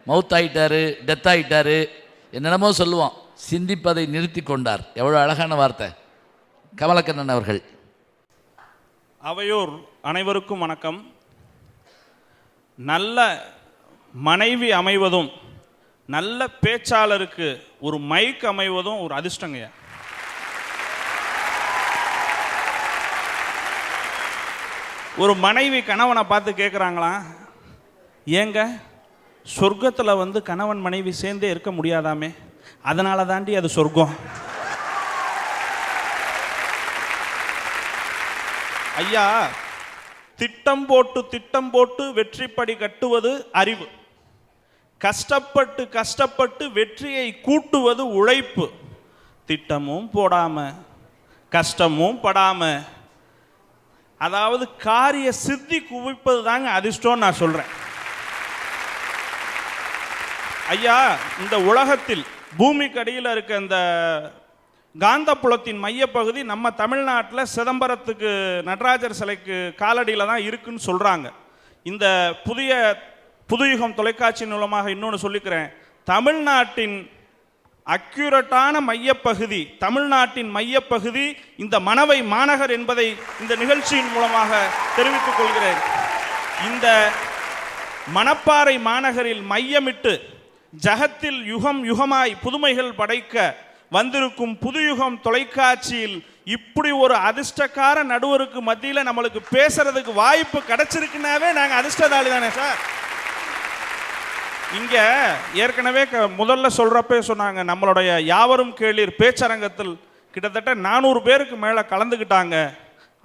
மவுத் ஆகிட்டாரு, டெத் ஆகிட்டாரு, என்னென்னமோ சொல்லுவோம். சிந்திப்பதை நிறுத்தி கொண்டார். எவ்வளோ அழகான வார்த்தை. கமலக்கண்ணன் அவர்கள். அவையோர் அனைவருக்கும் வணக்கம். நல்ல மனைவி அமைவதும் நல்ல பேச்சாளருக்கு ஒரு மைக் அமைவதும் ஒரு அதிர்ஷ்டங்கய்யா. ஒரு மனைவி கணவனை பார்த்து கேட்குறாங்களாம், ஏங்க சொர்க்கத்தில் கணவன் மனைவி சேர்ந்தே இருக்க முடியாதாமே, அதனால தாண்டி அது சொர்க்கம். ஐயா, திட்டம் போட்டு வெற்றிப்படி கட்டுவது அறிவு, கஷ்டப்பட்டு கஷ்டப்பட்டு வெற்றியை கூட்டுவது உழைப்பு. திட்டமும் போடாம கஷ்டமும் படாம, அதாவது காரிய சித்தி குவிப்பது தாங்க அதிர்ஷ்டம் நான் சொல்றேன். ஐயா, இந்த உலகத்தில் பூமிக்கு அடியில் இருக்க இந்த காந்தப்புலத்தின் மையப்பகுதி நம்ம தமிழ்நாட்டில் சிதம்பரத்துக்கு நடராஜர் சிலைக்கு காலடியில் தான் இருக்குன்னு சொல்கிறாங்க. இந்த புதுயுகம் தொலைக்காட்சி மூலமாக இன்னொன்று சொல்லிக்கிறேன், தமிழ்நாட்டின் அக்யூரட்டான மையப்பகுதி, தமிழ்நாட்டின் மையப்பகுதி இந்த மணவை மாநகர் என்பதை இந்த நிகழ்ச்சியின் மூலமாக தெரிவித்துக் கொள்கிறேன். இந்த மணப்பாறை மாநகரில் மையமிட்டு ஜகத்தில் யுகம் யுகமாய் புதுமைகள் படைக்க வந்திருக்கும் புதுயுகம் தொலைக்காட்சியில் இப்படி ஒரு அதிர்ஷ்டக்கார நடுவருக்கு மத்தியில் நம்மளுக்கு பேசுறதுக்கு வாய்ப்பு கிடைச்சிருக்குனாவே நாங்கள் அதிர்ஷ்டதாளி தானே சார். இங்கே ஏற்கனவே முதல்ல சொல்கிறப்பே சொன்னாங்க, நம்மளுடைய யாவரும் கேளீர் பேச்சரங்கத்தில் கிட்டத்தட்ட 400 பேருக்கு மேலே கலந்துக்கிட்டாங்க.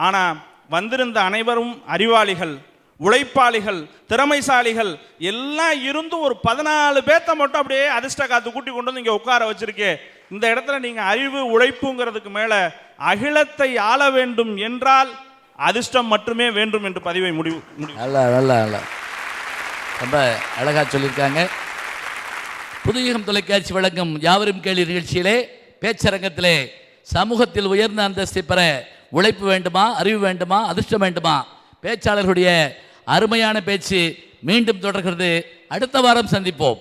ஆனால் வந்திருந்த அனைவரும் அறிவாளிகள், உழைப்பாளிகள், திறமைசாலிகள் எல்லாம் இருந்தும் ஒரு 14 பேர்த்த மட்டும் அப்படியே அதிர்ஷ்ட காத்து கூட்டி கொண்டு வந்து இங்கே உட்கார வச்சிருக்கே. இந்த இடத்துல நீங்கள் அறிவு உழைப்புங்கிறதுக்கு மேலே அகிலத்தை ஆள வேண்டும் என்றால் அதிர்ஷ்டம் மட்டுமே வேண்டும் என்று பதிவை முடிவு. நல்லா ரொம்ப அழகாக சொல்லியிருக்காங்க. புதுயுகம் தொலைக்காட்சி வழங்கும் யாவரும் கேள்வி நிகழ்ச்சியிலே பேச்சரங்கத்திலே சமூகத்தில் உயர்ந்த அந்தஸ்தை பெற உழைப்பு வேண்டுமா, அறிவு வேண்டுமா, அதிர்ஷ்டம் வேண்டுமா? பேச்சாளர்களுடைய அருமையான பேச்சு மீண்டும் தொடர்கிறது. அடுத்த வாரம் சந்திப்போம்.